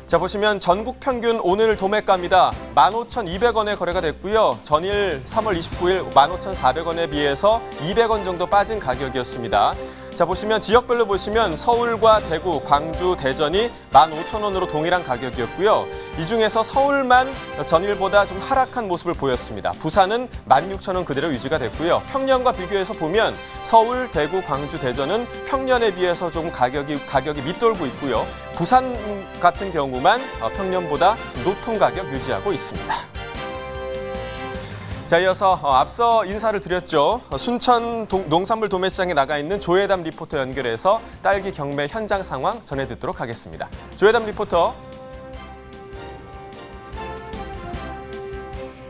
자, 보시면 전국 평균 오늘 도매가입니다. 15,200원에 거래가 됐고요. 전일 3월 29일 15,400원에 비해서 200원 정도 빠진 가격이었습니다. 자, 보시면 지역별로 보시면 서울과 대구, 광주, 대전이 15,000원으로 동일한 가격이었고요. 이 중에서 서울만 전일보다 좀 하락한 모습을 보였습니다. 부산은 16,000원 그대로 유지가 됐고요. 평년과 비교해서 보면 서울, 대구, 광주, 대전은 평년에 비해서 조금 가격이 밑돌고 있고요. 부산 같은 경우만 평년보다 높은 가격 유지하고 있습니다. 자, 이어서 앞서 인사를 드렸죠. 순천 농산물 도매시장에 나가 있는 조혜담 리포터 연결해서 딸기 경매 현장 상황 전해 듣도록 하겠습니다. 조혜담 리포터.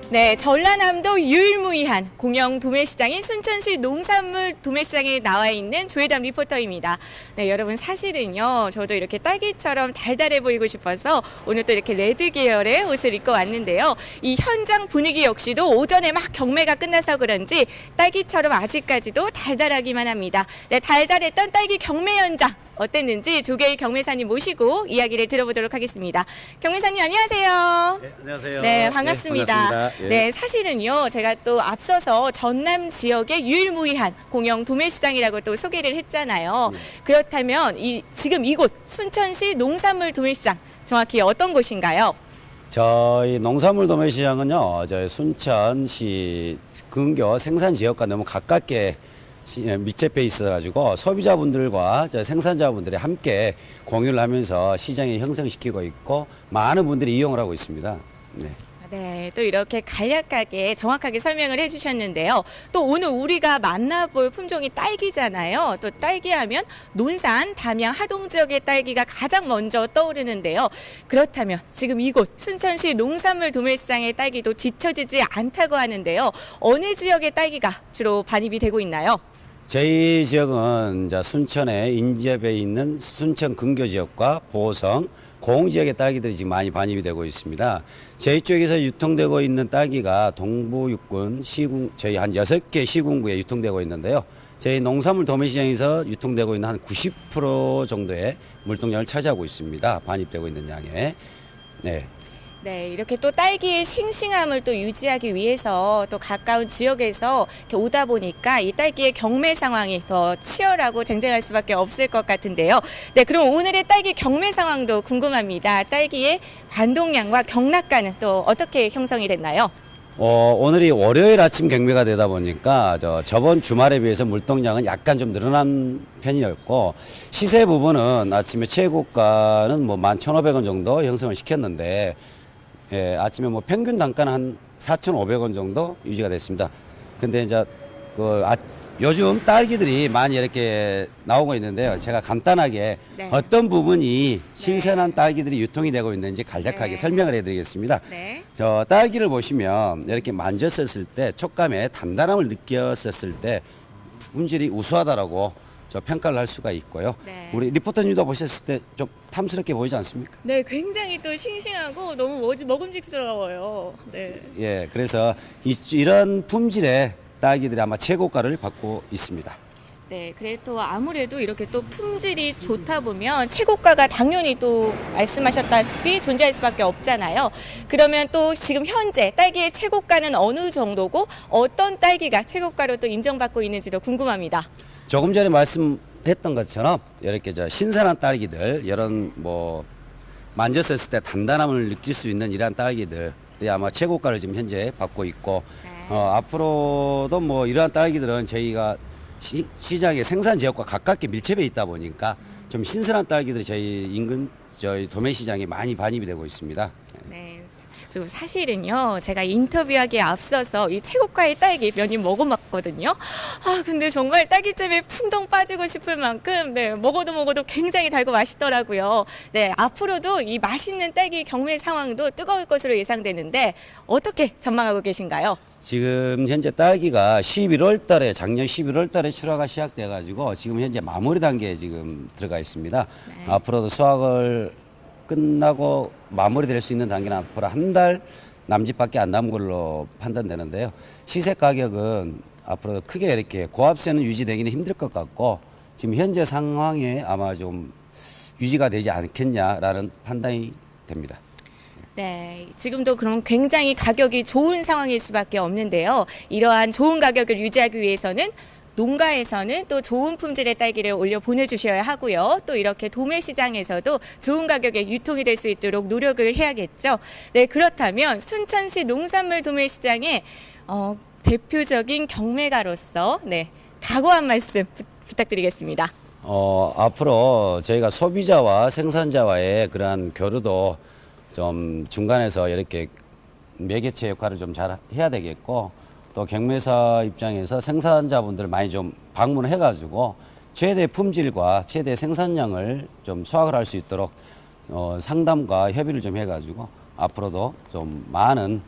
네, 전라남도 유일무이한 공영 도매시장인 순천시 농산물 도매시장에 나와 있는 조혜담 리포터입니다. 네, 여러분 사실은요, 저도 이렇게 딸기처럼 달달해 보이고 싶어서 오늘 또 이렇게 레드 계열의 옷을 입고 왔는데요. 이 현장 분위기 역시도 오전에 막 경매가 끝나서 그런지 딸기처럼 아직까지도 달달하기만 합니다. 네, 달달했던 딸기 경매 현장 어땠는지 조계일 경매사님 모시고 이야기를 들어보도록 하겠습니다. 경매사님 안녕하세요. 네, 안녕하세요. 네, 반갑습니다. 네, 반갑습니다. 예. 네, 사실은요, 제가 또 앞서서 전남 지역의 유일무이한 공영 도매시장이라고 또 소개를 했잖아요. 그렇다면 지금 이곳 순천시 농산물 도매시장 정확히 어떤 곳인가요? 저희 농산물 도매시장은요, 저희 순천시 근교 생산 지역과 너무 가깝게密接해 있어가지고 소비자분들과 생산자분들이 함께 공유를 하면서 시장에 형성시키고 있고 많은 분들이 이용을 하고 있습니다. 네. 네, 또 이렇게 간략하게 정확하게 설명을 해주셨는데요. 또 오늘 우리가 만나볼 품종이 딸기잖아요. 또 딸기하면 논산, 담양, 하동 지역의 딸기가 가장 먼저 떠오르는데요. 그렇다면 지금 이곳 순천시 농산물 도매시장의 딸기도 뒤처지지 않다고 하는데요. 어느 지역의 딸기가 주로 반입이 되고 있나요? 저희 지역은 이제 순천에 인접해 있는 순천 근교 지역과 보성, 공 지역의 딸기들이 지금 많이 반입이 되고 있습니다. 저희 쪽에서 유통되고 있는 딸기가 동부 육군 시군 저희 한 6개 시군구에 유통되고 있는데요. 저희 농산물 도매시장에서 유통되고 있는 한 90% 정도의 물동량을 차지하고 있습니다. 반입되고 있는 양에. 네. 네, 이렇게 또 딸기의 싱싱함을 또 유지하기 위해서 또 가까운 지역에서 이렇게 오다 보니까 이 딸기의 경매 상황이 더 치열하고 쟁쟁할 수밖에 없을 것 같은데요. 네, 그럼 오늘의 딸기 경매 상황도 궁금합니다. 딸기의 반동량과 경락가는 또 어떻게 형성이 됐나요? 오늘이 월요일 아침 경매가 되다 보니까 저번 주말에 비해서 물동량은 약간 좀 늘어난 편이었고 시세 부분은 아침에 최고가는 11,500원 정도 형성을 시켰는데 예, 아침에 평균 단가는 한 4,500원 정도 유지가 됐습니다. 근데 이제 요즘 딸기들이 많이 이렇게 나오고 있는데요. 제가 간단하게 네. 어떤 부분이 신선한 딸기들이 유통이 되고 있는지 간략하게 네. 설명을 해드리겠습니다. 네. 저 딸기를 보시면 이렇게 만졌었을 때 촉감에 단단함을 느꼈었을 때 품질이 우수하다라고 평가를 할 수가 있고요. 네. 우리 리포터님도 보셨을 때 좀 탐스럽게 보이지 않습니까? 네, 굉장히 또 싱싱하고 너무 먹음직스러워요. 네. 예, 그래서 이런 품질의 딸기들이 아마 최고가를 받고 있습니다. 네, 그래 또 아무래도 이렇게 또 품질이 좋다 보면 최고가가 당연히 또 말씀하셨다시피 존재할 수밖에 없잖아요. 그러면 또 지금 현재 딸기의 최고가는 어느 정도고 어떤 딸기가 최고가로 또 인정받고 있는지도 궁금합니다. 조금 전에 말씀했던 것처럼 이렇게 신선한 딸기들, 이런 뭐 만졌을 때 단단함을 느낄 수 있는 이러한 딸기들이 아마 최고가를 지금 현재 받고 있고, 앞으로도 뭐 이러한 딸기들은 저희가 시장의 생산 지역과 가깝게 밀집해 있다 보니까 좀 신선한 딸기들이 저희 도매 시장에 많이 반입이 되고 있습니다. 네. 그리고 사실은요, 제가 인터뷰하기에 앞서서 이 최고가의 딸기 몇 입 먹어봤거든요. 근데 정말 딸기잼에 풍덩 빠지고 싶을 만큼, 네, 먹어도 굉장히 달고 맛있더라고요. 네, 앞으로도 이 맛있는 딸기 경매 상황도 뜨거울 것으로 예상되는데, 어떻게 전망하고 계신가요? 지금 현재 딸기가 작년 11월 달에 출하가 시작돼 가지고 지금 현재 마무리 단계에 지금 들어가 있습니다. 네. 앞으로도 수확을 끝나고 마무리될 수 있는 단계는 앞으로 한 달 남짓밖에 안 남은 걸로 판단되는데요. 시세 가격은 앞으로 크게 이렇게 고압세는 유지되기는 힘들 것 같고, 지금 현재 상황에 아마 좀 유지가 되지 않겠냐라는 판단이 됩니다. 네, 지금도 그럼 굉장히 가격이 좋은 상황일 수밖에 없는데요. 이러한 좋은 가격을 유지하기 위해서는 농가에서는 또 좋은 품질의 딸기를 올려 보내주셔야 하고요. 또 이렇게 도매 시장에서도 좋은 가격에 유통이 될 수 있도록 노력을 해야겠죠. 네, 그렇다면 순천시 농산물 도매 시장의 대표적인 경매가로서 각오한 말씀 부탁드리겠습니다. 앞으로 저희가 소비자와 생산자와의 그러한 교류도 좀 중간에서 이렇게 매개체 역할을 좀 잘 해야 되겠고, 또 경매사 입장에서 생산자분들 많이 좀 방문해 가지고 최대 품질과 최대 생산량을 좀 수확을 할 수 있도록 상담과 협의를 좀 해 가지고 앞으로도 좀 많은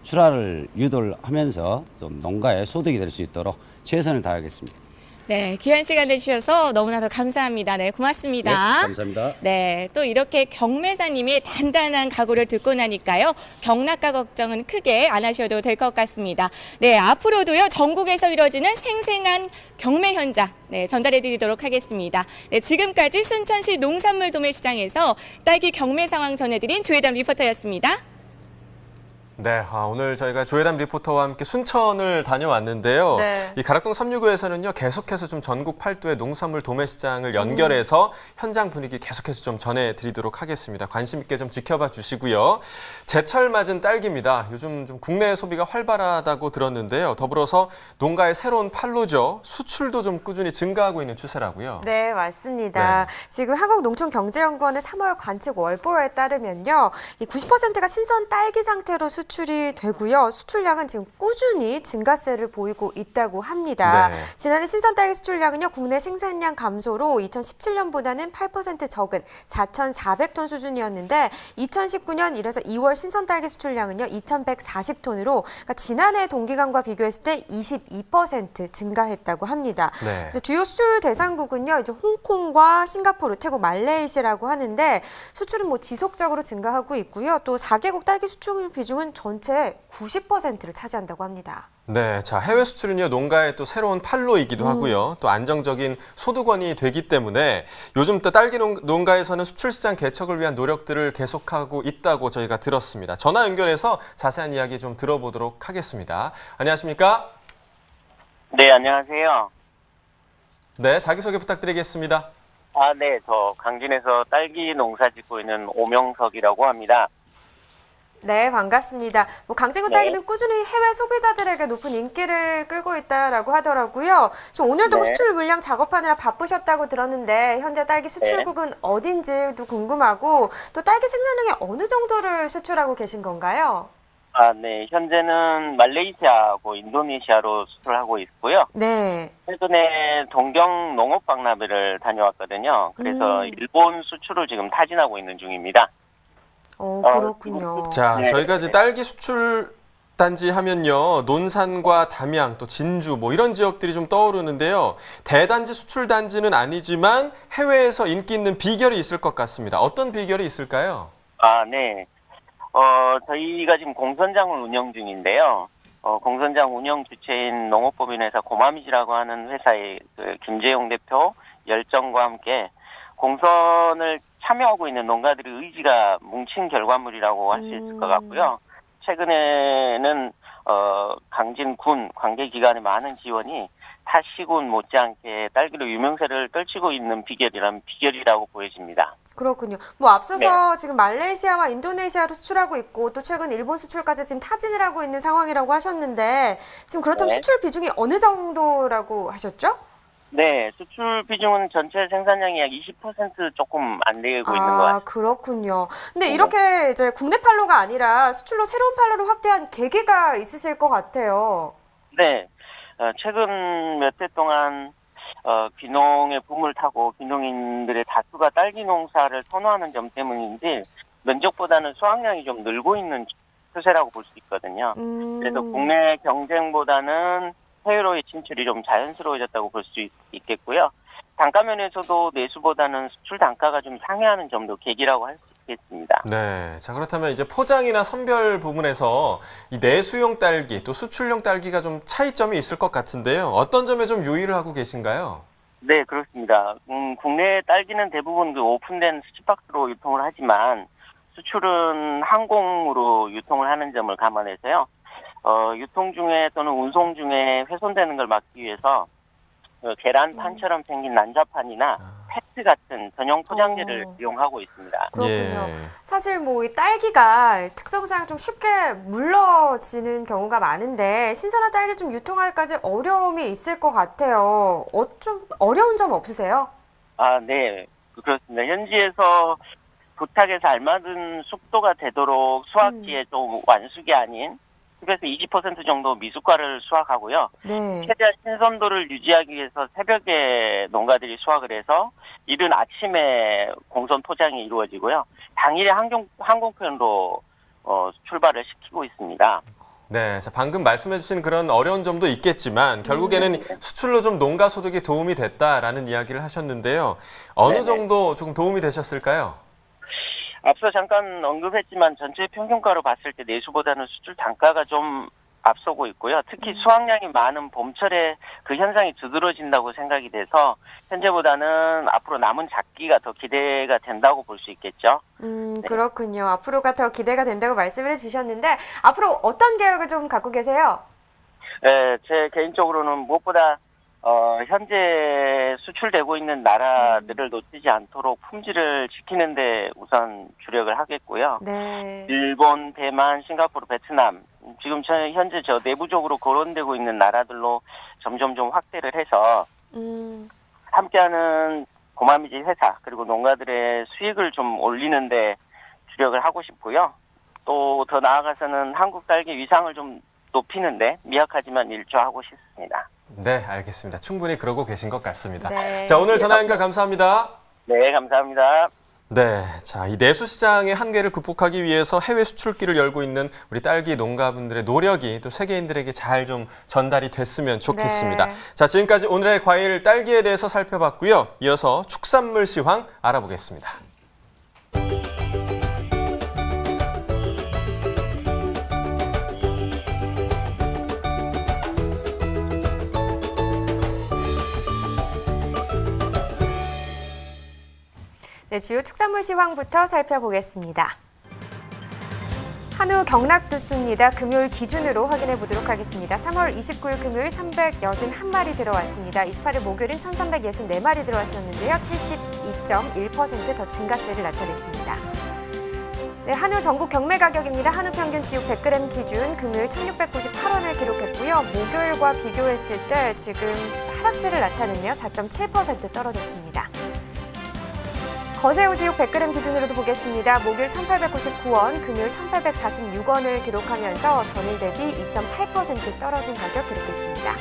출하를 유도를 하면서 좀 농가의 소득이 될 수 있도록 최선을 다하겠습니다. 네, 귀한 시간 내주셔서 너무나도 감사합니다. 네, 고맙습니다. 네, 감사합니다. 네, 또 이렇게 경매사님의 단단한 각오를 듣고 나니까요, 경락가 걱정은 크게 안 하셔도 될 것 같습니다. 네, 앞으로도요, 전국에서 이뤄지는 생생한 경매 현장, 전달해 드리도록 하겠습니다. 네, 지금까지 순천시 농산물 도매시장에서 딸기 경매 상황 전해드린 조혜담 리포터였습니다. 네, 오늘 저희가 조혜담 리포터와 함께 순천을 다녀왔는데요. 네. 이 가락동 365에서는요, 계속해서 좀 전국 8도의 농산물 도매시장을 연결해서 현장 분위기 계속해서 좀 전해드리도록 하겠습니다. 관심 있게 좀 지켜봐 주시고요. 제철 맞은 딸기입니다. 요즘 좀 국내 소비가 활발하다고 들었는데요. 더불어서 농가의 새로운 판로죠. 수출도 좀 꾸준히 증가하고 있는 추세라고요. 네, 맞습니다. 지금 한국농촌경제연구원의 3월 관측 월보에 따르면요, 이 90%가 신선 딸기 상태로 수출이 되고요. 수출량은 지금 꾸준히 증가세를 보이고 있다고 합니다. 네. 지난해 신선 딸기 수출량은요, 국내 생산량 감소로 2017년보다는 8% 적은 4,400톤 수준이었는데 2019년 1에서 2월 신선 딸기 수출량은요, 2,140톤으로 그러니까 지난해 동기간과 비교했을 때 22% 증가했다고 합니다. 네. 주요 수출 대상국은요, 이제 홍콩과 싱가포르, 태국, 말레이시아라고 하는데 수출은 뭐 지속적으로 증가하고 있고요. 또 4개국 딸기 수출 비중은 전체 90%를 차지한다고 합니다. 네, 자, 해외 수출은요, 농가의 또 새로운 판로이기도 하고요. 또 안정적인 소득원이 되기 때문에 요즘 또 딸기 농가에서는 수출 시장 개척을 위한 노력들을 계속하고 있다고 저희가 들었습니다. 전화 연결해서 자세한 이야기 좀 들어보도록 하겠습니다. 안녕하십니까? 네, 안녕하세요. 네, 자기소개 부탁드리겠습니다. 네, 저 강진에서 딸기 농사 짓고 있는 오명석이라고 합니다. 네, 반갑습니다. 강진구 딸기는 꾸준히 해외 소비자들에게 높은 인기를 끌고 있다라고 하더라고요. 오늘도 수출 물량 작업하느라 바쁘셨다고 들었는데 현재 딸기 수출국은 어딘지도 궁금하고 또 딸기 생산량의 어느 정도를 수출하고 계신 건가요? 네, 현재는 말레이시아하고 인도네시아로 수출하고 있고요. 네. 최근에 동경 농업박람회를 다녀왔거든요. 그래서 일본 수출을 지금 타진하고 있는 중입니다. 그렇군요. 자, 저희가 이제 딸기 수출 단지 하면요, 논산과 담양, 또 진주 뭐 이런 지역들이 좀 떠오르는데요. 대단지 수출 단지는 아니지만 해외에서 인기 있는 비결이 있을 것 같습니다. 어떤 비결이 있을까요? 네. 저희가 지금 공선장을 운영 중인데요. 공선장 운영 주체인 농업법인회사 고마미지라고 하는 회사의 그 김재용 대표 열정과 함께 공선을 참여하고 있는 농가들의 의지가 뭉친 결과물이라고 할 수 있을 것 같고요. 최근에는 강진군 관계기관의 많은 지원이 타 시군 못지않게 딸기로 유명세를 떨치고 있는 비결이라고 보여집니다. 그렇군요. 뭐 앞서서 지금 말레이시아와 인도네시아로 수출하고 있고 또 최근 일본 수출까지 지금 타진을 하고 있는 상황이라고 하셨는데 지금 그렇다면 수출 비중이 어느 정도라고 하셨죠? 네, 수출 비중은 전체 생산량이 약 20% 조금 안 되고 있는 것 같습니다. 그렇군요. 근데 이렇게 이제 국내 판로가 아니라 수출로 새로운 판로를 확대한 계기가 있으실 것 같아요. 네, 최근 몇 해 동안 귀농의 붐을 타고 귀농인들의 다수가 딸기 농사를 선호하는 점 때문인지 면적보다는 수확량이 좀 늘고 있는 추세라고 볼 수 있거든요. 그래서 국내 경쟁보다는 해외로의 진출이 좀 자연스러워졌다고 볼 수 있겠고요. 단가 면에서도 내수보다는 수출 단가가 좀 상회하는 점도 계기라고 할 수 있겠습니다. 네. 자, 그렇다면 이제 포장이나 선별 부분에서 이 내수용 딸기 또 수출용 딸기가 좀 차이점이 있을 것 같은데요. 어떤 점에 좀 유의를 하고 계신가요? 네, 그렇습니다. 국내 딸기는 대부분 그 오픈된 스치박스로 유통을 하지만 수출은 항공으로 유통을 하는 점을 감안해서요. 유통 중에 또는 운송 중에 훼손되는 걸 막기 위해서 계란판처럼 생긴 난자판이나 패트 같은 전용 포장재를 이용하고 있습니다. 그렇군요. 사실 뭐 이 딸기가 특성상 좀 쉽게 물러지는 경우가 많은데 신선한 딸기 좀 유통하기까지 어려움이 있을 것 같아요. 좀 어려운 점 없으세요? 네, 그렇습니다. 현지에서 부탁에서 알맞은 숙도가 되도록 수확기에 좀 완숙이 아닌 10에서 20% 정도 미숫가루를 수확하고요. 네. 최대한 신선도를 유지하기 위해서 새벽에 농가들이 수확을 해서 이른 아침에 공선 포장이 이루어지고요. 당일에 항공편으로 출발을 시키고 있습니다. 네, 자, 방금 말씀해주신 그런 어려운 점도 있겠지만 결국에는 수출로 좀 농가 소득에 도움이 됐다라는 이야기를 하셨는데요. 어느 정도 조금 도움이 되셨을까요? 앞서 잠깐 언급했지만 전체 평균가로 봤을 때 내수보다는 수출 단가가 좀 앞서고 있고요. 특히 수확량이 많은 봄철에 그 현상이 두드러진다고 생각이 돼서 현재보다는 앞으로 남은 작기가 더 기대가 된다고 볼 수 있겠죠. 그렇군요. 앞으로가 더 기대가 된다고 말씀을 해주셨는데 앞으로 어떤 계획을 좀 갖고 계세요? 네, 제 개인적으로는 무엇보다 현재 수출되고 있는 나라들을 놓치지 않도록 품질을 지키는 데 우선 주력을 하겠고요. 네. 일본, 대만, 싱가포르, 베트남 지금 현재 내부적으로 거론되고 있는 나라들로 점점 좀 확대를 해서 함께하는 고마미지 회사 그리고 농가들의 수익을 좀 올리는 데 주력을 하고 싶고요. 또 더 나아가서는 한국 딸기 위상을 좀 높이는데 미약하지만 일조하고 싶습니다. 네, 알겠습니다. 충분히 그러고 계신 것 같습니다. 네. 자, 오늘 전화 연결 감사합니다. 네, 감사합니다. 네, 자, 이 내수 시장의 한계를 극복하기 위해서 해외 수출길을 열고 있는 우리 딸기 농가분들의 노력이 또 세계인들에게 잘 좀 전달이 됐으면 좋겠습니다. 네. 자, 지금까지 오늘의 과일 딸기에 대해서 살펴봤고요. 이어서 축산물 시황 알아보겠습니다. 네, 주요 축산물 시황부터 살펴보겠습니다. 한우 경락도수입니다. 금요일 기준으로 확인해 보도록 하겠습니다. 3월 29일 금요일 381마리 들어왔습니다. 28일 목요일은 1364마리 들어왔었는데요. 72.1% 더 증가세를 나타냈습니다. 네, 한우 전국 경매 가격입니다. 한우 평균 지육 100g 기준 금요일 1698원을 기록했고요. 목요일과 비교했을 때 지금 하락세를 나타냈네요. 4.7% 떨어졌습니다. 거새우 지육 100g 기준으로도 보겠습니다. 목요일 1899원, 금요일 1846원을 기록하면서 전일 대비 2.8% 떨어진 가격 기록했습니다.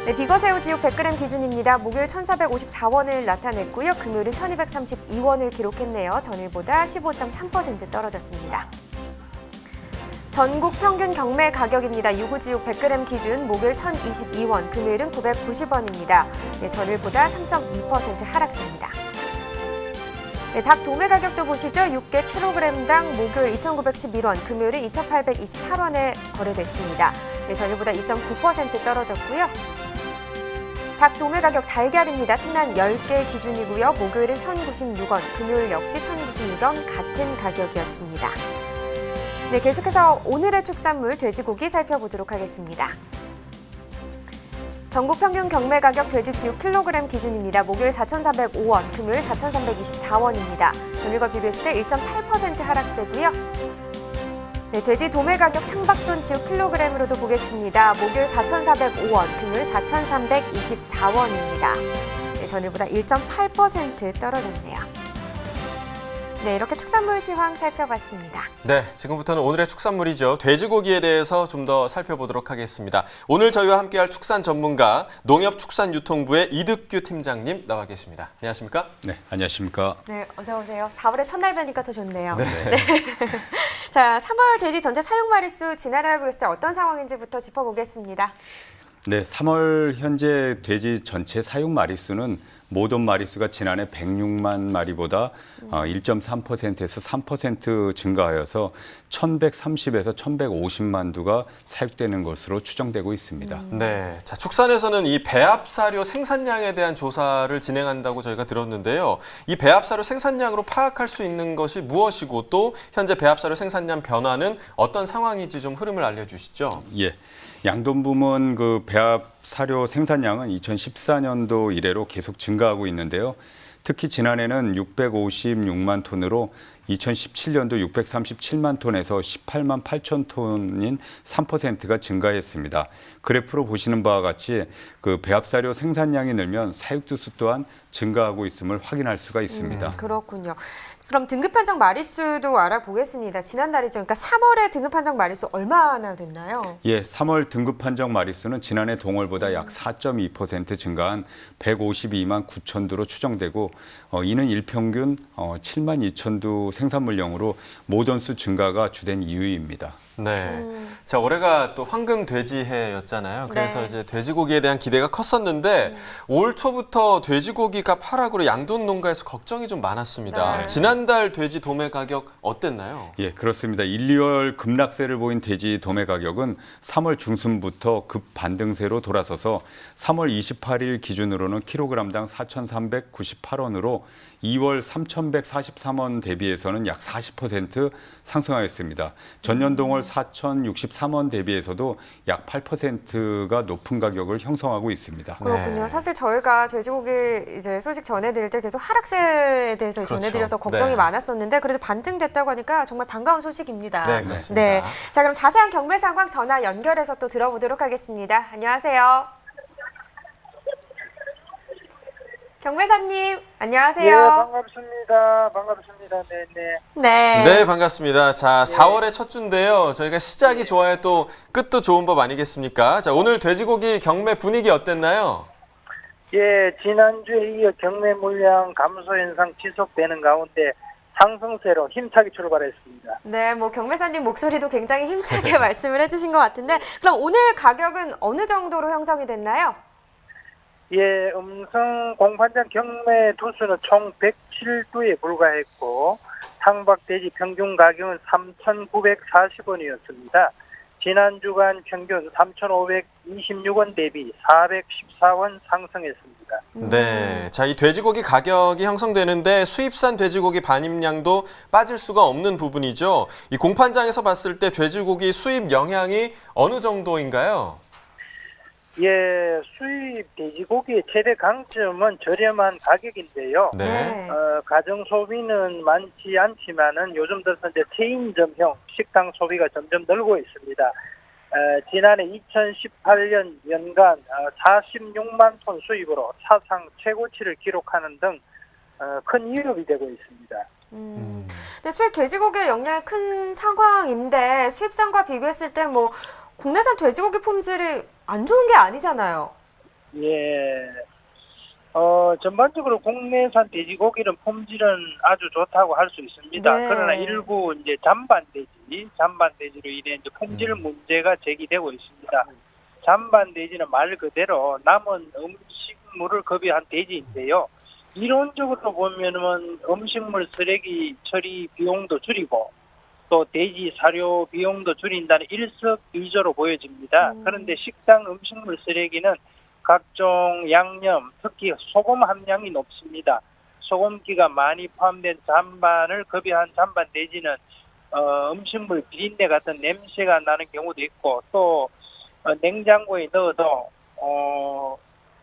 네, 비거새우 지육 100g 기준입니다. 목요일 1454원을 나타냈고요. 금요일은 1232원을 기록했네요. 전일보다 15.3% 떨어졌습니다. 전국 평균 경매 가격입니다. 유구지육 100g 기준 목요일 1022원, 금요일은 990원입니다. 네, 전일보다 3.2% 하락세입니다. 네, 닭 도매 가격도 보시죠. 육개 킬로그램당 목요일 2,911원, 금요일은 2,828원에 거래됐습니다. 네, 전일보다 2.9% 떨어졌고요. 닭 도매 가격 달걀입니다. 특난 10개 기준이고요. 목요일은 1,096원, 금요일 역시 1,096원 같은 가격이었습니다. 네, 계속해서 오늘의 축산물 돼지고기 살펴보도록 하겠습니다. 전국 평균 경매 가격 돼지 지육 킬로그램 기준입니다. 목요일 4,405원, 금요일 4,324원입니다. 전일과 비교했을 때 1.8% 하락세고요. 네, 돼지 도매 가격 탕박돈 지육 킬로그램으로도 보겠습니다. 목요일 4,405원, 금요일 4,324원입니다. 네, 전일보다 1.8% 떨어졌네요. 네, 이렇게 축산물 시황 살펴봤습니다. 네, 지금부터는 오늘의 축산물이죠. 돼지고기에 대해서 좀 더 살펴보도록 하겠습니다. 오늘 저희와 함께할 축산 전문가 농협축산유통부의 이득규 팀장님 나와 계십니다. 안녕하십니까? 네, 안녕하십니까? 네, 어서 오세요. 4월의 첫날 뵈니까 더 좋네요. 네. 자, 3월 돼지 전체 사육 마리수 지난해 보겠을 때 어떤 상황인지부터 짚어보겠습니다. 네, 3월 현재 돼지 전체 사육 마리수는 모돈 마리수가 지난해 106만 마리보다 1.3%에서 3% 증가하여서 1,130에서 1,150만 두가 사육되는 것으로 추정되고 있습니다. 네, 자, 축산에서는 이 배합사료 생산량에 대한 조사를 진행한다고 저희가 들었는데요. 이 배합사료 생산량으로 파악할 수 있는 것이 무엇이고 또 현재 배합사료 생산량 변화는 어떤 상황인지 좀 흐름을 알려주시죠. 예. 양돈부문 그 배합 사료 생산량은 2014년도 이래로 계속 증가하고 있는데요. 특히 지난해는 656만 톤으로 2017년도 637만 톤에서 18만 8천 톤인 3%가 증가했습니다. 그래프로 보시는 바와 같이 그 배합사료 생산량이 늘면 사육두수 또한 증가하고 있음을 확인할 수가 있습니다. 그렇군요. 그럼 등급 판정 마리수도 알아보겠습니다. 지난달이죠. 그러니까 3월에 등급 판정 마리수 얼마나 됐나요? 예, 3월 등급 판정 마리수는 지난해 동월보다 약 4.2% 증가한 152만 9천 두로 추정되고 이는 일평균 7만 2천 두 생산물량으로 모돈수 증가가 주된 이유입니다. 네. 자, 올해가 또 황금 돼지해였잖아요. 그래서 네. 이제 돼지고기에 대한 기대가 컸었는데 올 초부터 돼지고기가 하락으로 양돈 농가에서 걱정이 좀 많았습니다. 네. 지난달 돼지 도매 가격 어땠나요? 예, 그렇습니다. 1, 2월 급락세를 보인 돼지 도매 가격은 3월 중순부터 급 반등세로 돌아서서 3월 28일 기준으로는 킬로그램당 4,398원으로 2월 3,143원 대비해서는 약 40% 상승하였습니다. 전년 동월 4,063원 대비해서도 약 8%가 높은 가격을 형성하고 있습니다. 그렇군요. 네. 사실 저희가 돼지고기 이제 소식 전해드릴 때 계속 하락세에 대해서 그렇죠. 전해드려서 걱정이 네. 많았었는데 그래도 반등됐다고 하니까 정말 반가운 소식입니다. 네, 그렇습니다. 네. 자, 그럼 자세한 경매 상황 전화 연결해서 또 들어보도록 하겠습니다. 안녕하세요. 경매사님, 안녕하세요. 예, 반갑습니다. 반갑습니다. 네네. 네. 네, 반갑습니다. 자, 4월의 첫 주인데요. 저희가 시작이 좋아야 또 끝도 좋은 법 아니겠습니까? 자, 오늘 돼지고기 경매 분위기 어땠나요? 예, 지난주에 이어 경매 물량 감소 현상 지속되는 가운데 상승세로 힘차게 출발했습니다. 네, 뭐 경매사님 목소리도 굉장히 힘차게 말씀을 해주신 것 같은데 그럼 오늘 가격은 어느 정도로 형성이 됐나요? 예, 음성 공판장 경매 두수는 총 107두에 불과했고 상박돼지 평균 가격은 3,940원이었습니다. 지난 주간 평균 3,526원 대비 414원 상승했습니다. 네, 자, 이 돼지고기 가격이 형성되는데 수입산 돼지고기 반입량도 빠질 수가 없는 부분이죠. 이 공판장에서 봤을 때 돼지고기 수입 영향이 어느 정도인가요? 예, 수입 돼지고기의 최대 강점은 저렴한 가격인데요. 네. 가정 소비는 많지 않지만은 요즘 들어서 이제 체인점형 식당 소비가 점점 늘고 있습니다. 지난해 2018년 연간 46만 톤 수입으로 사상 최고치를 기록하는 등 큰 위협이 되고 있습니다. 근데 수입 돼지고기의 영향이 큰 상황인데 수입산과 비교했을 때 뭐 국내산 돼지고기 품질이 안 좋은 게 아니잖아요. 예. 전반적으로 국내산 돼지고기는 품질은 아주 좋다고 할 수 있습니다. 네. 그러나 일부 이제 잠반돼지로 인해 이제 품질 문제가 제기되고 있습니다. 잠반돼지는 말 그대로 남은 음식물을 급여한 돼지인데요. 이론적으로 보면은 음식물 쓰레기 처리 비용도 줄이고 또 돼지 사료 비용도 줄인다는 일석이조로 보여집니다. 그런데 식당 음식물 쓰레기는 각종 양념, 특히 소금 함량이 높습니다. 소금기가 많이 포함된 잔반을 급여한 잔반 돼지는 음식물 비린내 같은 냄새가 나는 경우도 있고 또 냉장고에 넣어도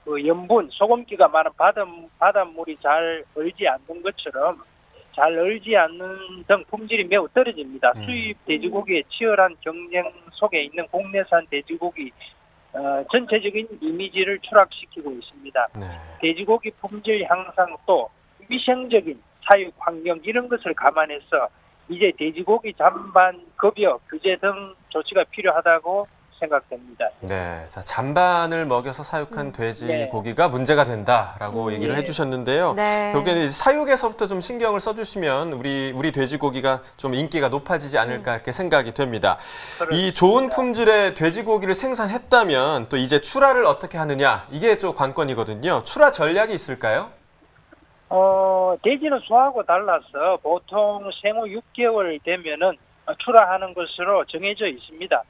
그 염분, 소금기가 많은 바닷물이 잘 얼지 않는 것처럼 잘 얼지 않는 등 품질이 매우 떨어집니다. 수입 돼지고기의 치열한 경쟁 속에 있는 국내산 돼지고기 전체적인 이미지를 추락시키고 있습니다. 네. 돼지고기 품질 향상 또 위생적인 사육 환경 이런 것을 감안해서 이제 돼지고기 잔반 급여 규제 등 조치가 필요하다고 생각됩니다. 네, 자, 잔반을 먹여서 사육한 돼지고기가 문제가 된다라고 얘기를 해주셨는데요. 네. 여기는 이제 사육에서부터 좀 신경을 써주시면 우리 돼지고기가 좀 인기가 높아지지 않을까 이렇게 생각이 됩니다. 이 좋은 품질의 돼지고기를 생산했다면 또 이제 출하를 어떻게 하느냐 이게 또 관건이거든요. 출하 전략이 있을까요? 돼지는 소하고 달라서 보통 생후 6개월 되면은 출하하는 것으로 정해져 있습니다.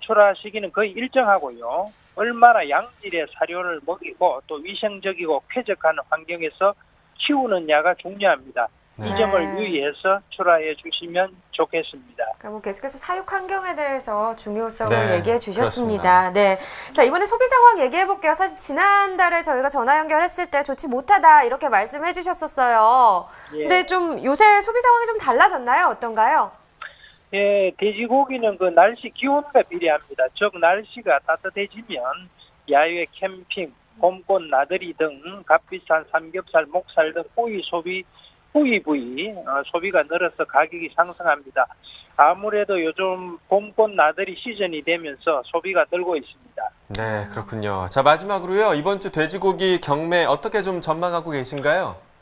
출하 시기는 거의 일정하고요. 얼마나 양질의 사료를 먹이고 또 위생적이고 쾌적한 환경에서 키우느냐가 중요합니다. 이 점을 유의해서 출하해 주시면 좋겠습니다. 그러니까 뭐 계속해서 사육 환경에 대해서 중요성을 네, 얘기해 주셨습니다. 네. 자, 이번에 소비 상황 얘기해 볼게요. 사실 지난달에 저희가 전화 연결했을 때 좋지 못하다 이렇게 말씀을 해 주셨었어요. 근데 좀 요새 소비 상황이 좀 달라졌나요? 어떤가요? 예, 돼지고기는 그 날씨 기온과 비례합니다. 즉 날씨가 따뜻해지면 야외 캠핑, 봄꽃 나들이 등 값비싼 삼겹살, 목살 등 부위 소비가 늘어서 가격이 상승합니다. 아무래도 요즘 봄꽃 나들이 시즌이 되면서 소비가 늘고 있습니다. 네, 그렇군요. 자, 마지막으로요. 이번 주 돼지고기 경매 어떻게 좀 전망하고 계신가요?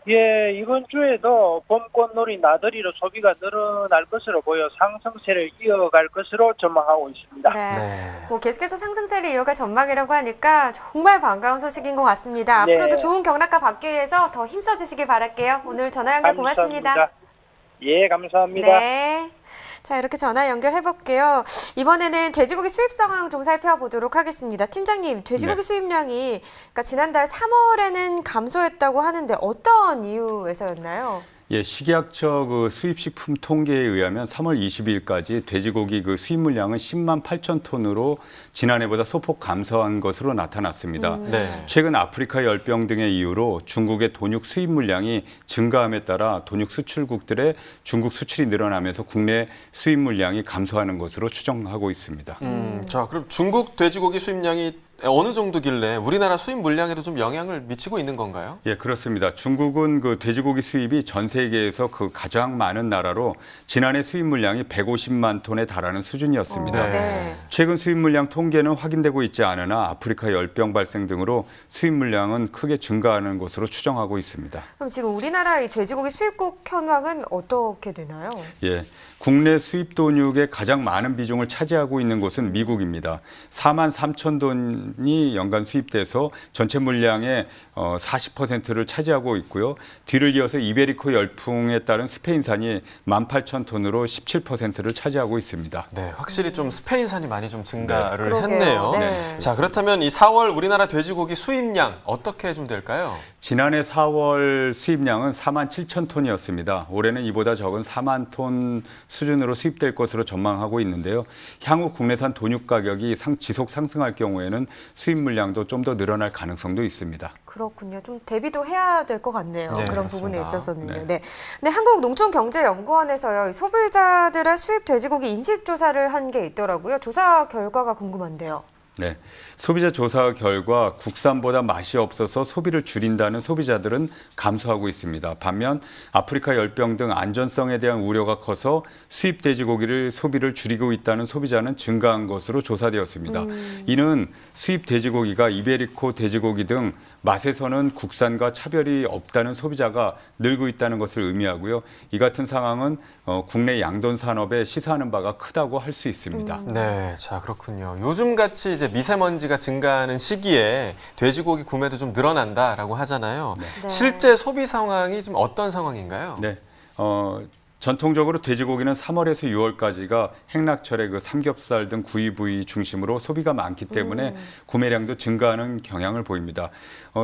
예, 이번 주에도 봄꽃놀이 나들이로 소비가 늘어날 것으로 보여 상승세를 이어갈 것으로 전망하고 있습니다. 네. 뭐 계속해서 상승세를 이어갈 전망이라고 하니까 정말 반가운 소식인 것 같습니다. 네. 앞으로도 좋은 경락가 받기 위해서 더 힘써 주시길 바랄게요. 오늘 전화 연결 고맙습니다. 예, 감사합니다. 네. 자, 이렇게 전화 연결해 볼게요. 이번에는 돼지고기 수입 상황 좀 살펴보도록 하겠습니다. 팀장님, 돼지고기 수입량이 그러니까 지난달 3월에는 감소했다고 하는데 어떤 이유에서였나요? 예, 식약처 그 수입식품 통계에 의하면 3월 22일까지 돼지고기 그 수입 물량은 10만 8천 톤으로 지난해보다 소폭 감소한 것으로 나타났습니다. 최근 아프리카 열병 등의 이유로 중국의 돈육 수입 물량이 증가함에 따라 돈육 수출국들의 중국 수출이 늘어나면서 국내 수입 물량이 감소하는 것으로 추정하고 있습니다. 자, 그럼 중국 돼지고기 수입량이 어느 정도길래 우리나라 수입 물량에도 좀 영향을 미치고 있는 건가요? 예, 그렇습니다. 중국은 그 돼지고기 수입이 전 세계에서 그 가장 많은 나라로 지난해 수입 물량이 150만 톤에 달하는 수준이었습니다. 최근 수입 물량 통계는 확인되고 있지 않으나 아프리카 열병 발생 등으로 수입 물량은 크게 증가하는 것으로 추정하고 있습니다. 그럼 지금 우리나라의 돼지고기 수입국 현황은 어떻게 되나요? 예, 국내 수입 돈육의 가장 많은 비중을 차지하고 있는 곳은 미국입니다. 4만 3천 톤이 연간 수입돼서 전체 물량의 40%를 차지하고 있고요. 뒤를 이어서 이베리코 열풍에 따른 스페인산이 18,000톤으로 17%를 차지하고 있습니다. 네, 확실히 좀 스페인산이 많이 좀 증가를 그러게요. 했네요. 네. 자, 그렇다면 이 4월 우리나라 돼지고기 수입량 어떻게 좀 될까요? 지난해 4월 수입량은 4만 7천 톤이었습니다. 올해는 이보다 적은 4만 톤 수준으로 수입될 것으로 전망하고 있는데요. 향후 국내산 돈육 가격이 지속 상승할 경우에는 수입 물량도 좀 더 늘어날 가능성도 있습니다. 그렇군요. 좀 대비도 해야 될 것 같네요. 네, 그런 그렇습니다. 부분에 있어서는요. 네. 근데 한국농촌경제연구원에서요, 소비자들의 수입 돼지고기 인식 조사를 한 게 있더라고요. 조사 결과가 궁금한데요. 네, 소비자 조사 결과 국산보다 맛이 없어서 소비를 줄인다는 소비자들은 감소하고 있습니다. 반면 아프리카 열병 등 안전성에 대한 우려가 커서 수입 돼지고기를 소비를 줄이고 있다는 소비자는 증가한 것으로 조사되었습니다. 이는 수입 돼지고기가 이베리코 돼지고기 등 맛에서는 국산과 차별이 없다는 소비자가 늘고 있다는 것을 의미하고요. 이 같은 상황은 국내 양돈 산업에 시사하는 바가 크다고 할 수 있습니다. 네, 자, 그렇군요. 요즘같이 이제 미세먼지가 증가하는 시기에 돼지고기 구매도 좀 늘어난다라고 하잖아요. 실제 소비 상황이 좀 어떤 상황인가요? 네, 전통적으로 돼지고기는 3월에서 6월까지가 행락철에 그 삼겹살 등 구이 부위 중심으로 소비가 많기 때문에 구매량도 증가하는 경향을 보입니다.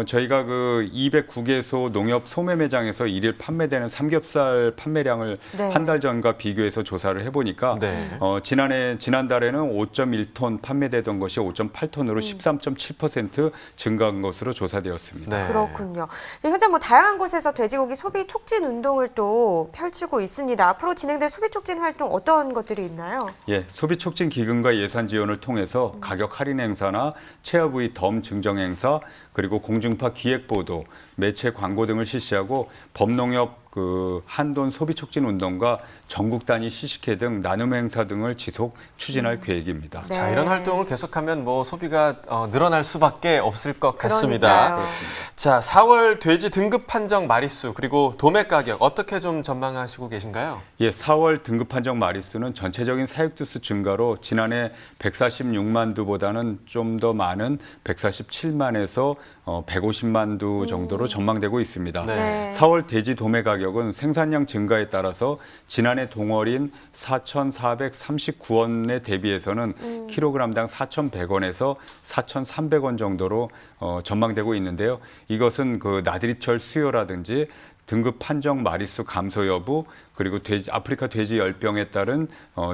저희가 그 209개소 농협 소매 매장에서 일일 판매되는 삼겹살 판매량을 네. 한 달 전과 비교해서 조사를 해보니까 네. 지난달에는 5.1톤 판매되던 것이 5.8톤으로 13.7% 증가한 것으로 조사되었습니다. 네. 그렇군요. 현재 뭐 다양한 곳에서 돼지고기 소비 촉진 운동을 또 펼치고 있습니다. 앞으로 진행될 소비 촉진 활동 어떤 것들이 있나요? 예, 소비 촉진 기금과 예산 지원을 통해서 가격 할인 행사나 체화 부위 덤 증정 행사, 그리고 공중파 기획 보도, 매체 광고 등을 실시하고 범농협 한돈 소비 촉진 운동과 전국 단위 시식회 등 나눔 행사 등을 지속 추진할 계획입니다. 네. 자, 이런 활동을 계속하면 뭐 소비가 늘어날 수밖에 없을 것 같습니다. 그러니까요. 자, 4월 돼지 등급 판정 마리수 그리고 도매 가격 어떻게 좀 전망하시고 계신가요? 예, 4월 등급 판정 마리수는 전체적인 사육두수 증가로 지난해 146만 두보다는 좀 더 많은 147만에서 150만 두 정도로 전망되고 있습니다. 네. 4월 돼지 도매 가격은 생산량 증가에 따라서 지난해 동월인 4,439원에 대비해서는 킬로그램당 4,100원에서 4,300원 정도로 전망되고 있는데요. 이것은 그 나들이철 수요라든지 등급 판정 마리수 감소 여부, 그리고 아프리카 돼지 열병에 따른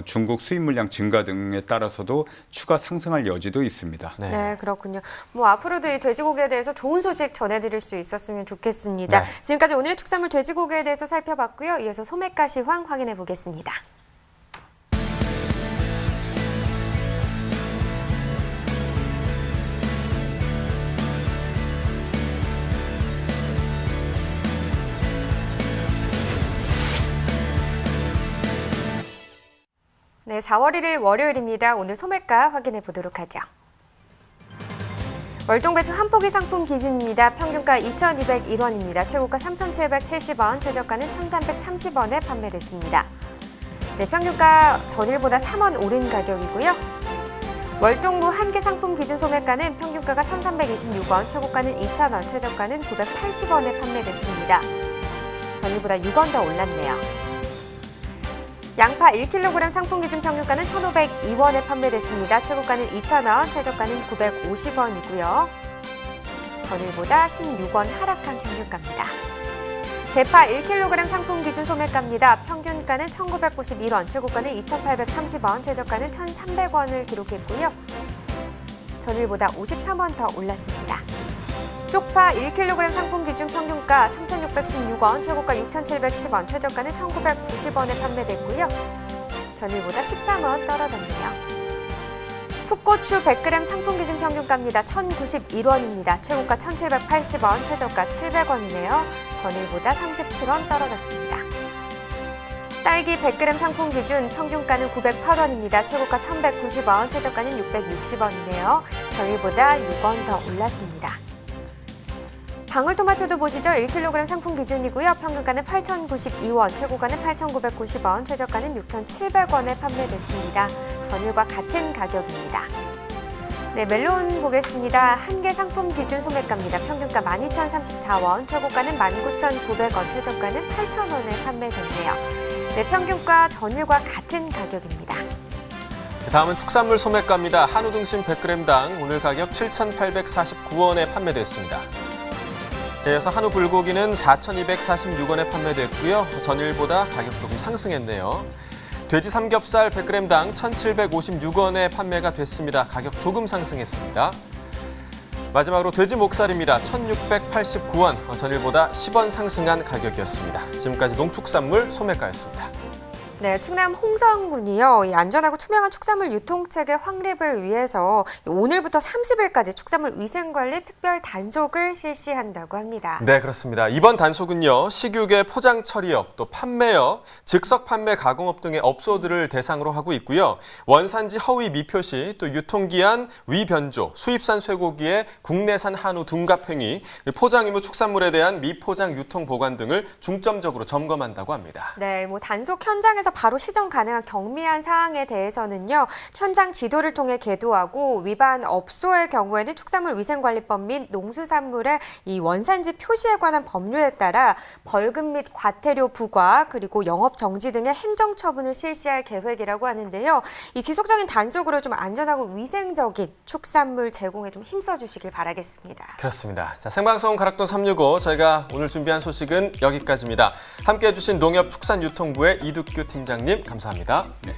중국 수입 물량 증가 등에 따라서도 추가 상승할 여지도 있습니다. 네, 그렇군요. 뭐 앞으로도 이 돼지고기에 대해서 좋은 소식 전해드릴 수 있었으면 좋겠습니다. 네. 지금까지 오늘의 축산물 돼지고기에 대해서 살펴봤고요. 이어서 소매가 시황 확인해 보겠습니다. 네, 4월 1일 월요일입니다. 오늘 소매가 확인해 보도록 하죠. 월동배추 한 포기 상품 기준입니다. 평균가 2,201원입니다. 최고가 3,770원, 최저가는 1,330원에 판매됐습니다. 네, 평균가 전일보다 3원 오른 가격이고요. 월동무 한 개 상품 기준 소매가는 평균가가 1,326원, 최고가는 2,000원, 최저가는 980원에 판매됐습니다. 전일보다 6원 더 올랐네요. 양파 1kg 상품 기준 평균가는 1,502원에 판매됐습니다. 최고가는 2,000원, 최저가는 950원이고요. 전일보다 16원 하락한 평균가입니다. 대파 1kg 상품 기준 소매가입니다. 평균가는 1,991원, 최고가는 2,830원, 최저가는 1,300원을 기록했고요. 전일보다 53원 더 올랐습니다. 쪽파 1kg 상품 기준 평균가 3,616원, 최고가 6,710원, 최저가는 1,990원에 판매됐고요. 전일보다 13원 떨어졌네요. 풋고추 100g 상품 기준 평균가입니다. 1,091원입니다. 최고가 1,780원, 최저가 700원이네요. 전일보다 37원 떨어졌습니다. 딸기 100g 상품 기준 평균가는 908원입니다. 최고가 1,190원, 최저가는 660원이네요. 전일보다 6원 더 올랐습니다. 방울토마토도 보시죠. 1kg 상품 기준이고요. 평균가는 8,092원, 최고가는 8,990원, 최저가는 6,700원에 판매됐습니다. 전일과 같은 가격입니다. 네, 멜론 보겠습니다. 한 개 상품 기준 소매가입니다. 평균가 12,034원, 최고가는 19,900원, 최저가는 8,000원에 판매됐네요. 네, 평균가 전일과 같은 가격입니다. 다음은 축산물 소매가입니다. 한우 등심 100g당 오늘 가격 7,849원에 판매됐습니다. 이어서 한우 불고기는 4,246원에 판매됐고요. 전일보다 가격 조금 상승했네요. 돼지 삼겹살 100g당 1,756원에 판매가 됐습니다. 가격 조금 상승했습니다. 마지막으로 돼지 목살입니다. 1,689원, 전일보다 10원 상승한 가격이었습니다. 지금까지 농축산물 소매가였습니다. 네, 충남 홍성군이요. 이 안전하고 투명한 축산물 유통체계 확립을 위해서 오늘부터 30일까지 축산물 위생관리 특별 단속을 실시한다고 합니다. 네, 그렇습니다. 이번 단속은요, 식육의 포장 처리업, 또 판매업, 즉석 판매 가공업 등의 업소들을 대상으로 하고 있고요. 원산지 허위 미표시, 또 유통기한 위변조, 수입산 쇠고기의 국내산 한우 둔갑 행위, 포장 의무 축산물에 대한 미포장 유통 보관 등을 중점적으로 점검한다고 합니다. 네, 뭐 단속 현장에서 시장에서 바로 시정 가능한 경미한 사항에 대해서는요. 현장 지도를 통해 계도하고 위반 업소의 경우에는 축산물위생관리법 및 농수산물의 이 원산지 표시에 관한 법률에 따라 벌금 및 과태료 부과 그리고 영업 정지 등의 행정처분을 실시할 계획이라고 하는데요. 이 지속적인 단속으로 좀 안전하고 위생적인 축산물 제공에 좀 힘써주시길 바라겠습니다. 그렇습니다. 자, 생방송 가락동 365 저희가 오늘 준비한 소식은 여기까지입니다. 함께해 주신 농협축산유통부의 이득규 팀장님 감사합니다. 네.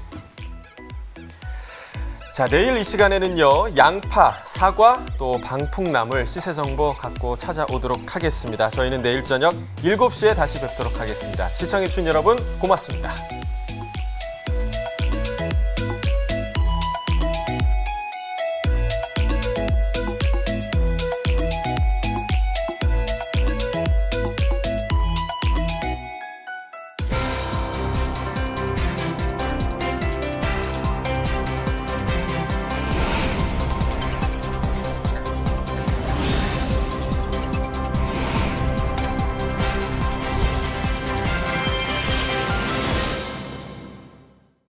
자, 내일 이 시간에는요. 양파, 사과, 또 방풍나물 시세 정보 갖고 찾아오도록 하겠습니다. 저희는 내일 저녁 7시에 다시 뵙도록 하겠습니다. 시청해주신 여러분 고맙습니다.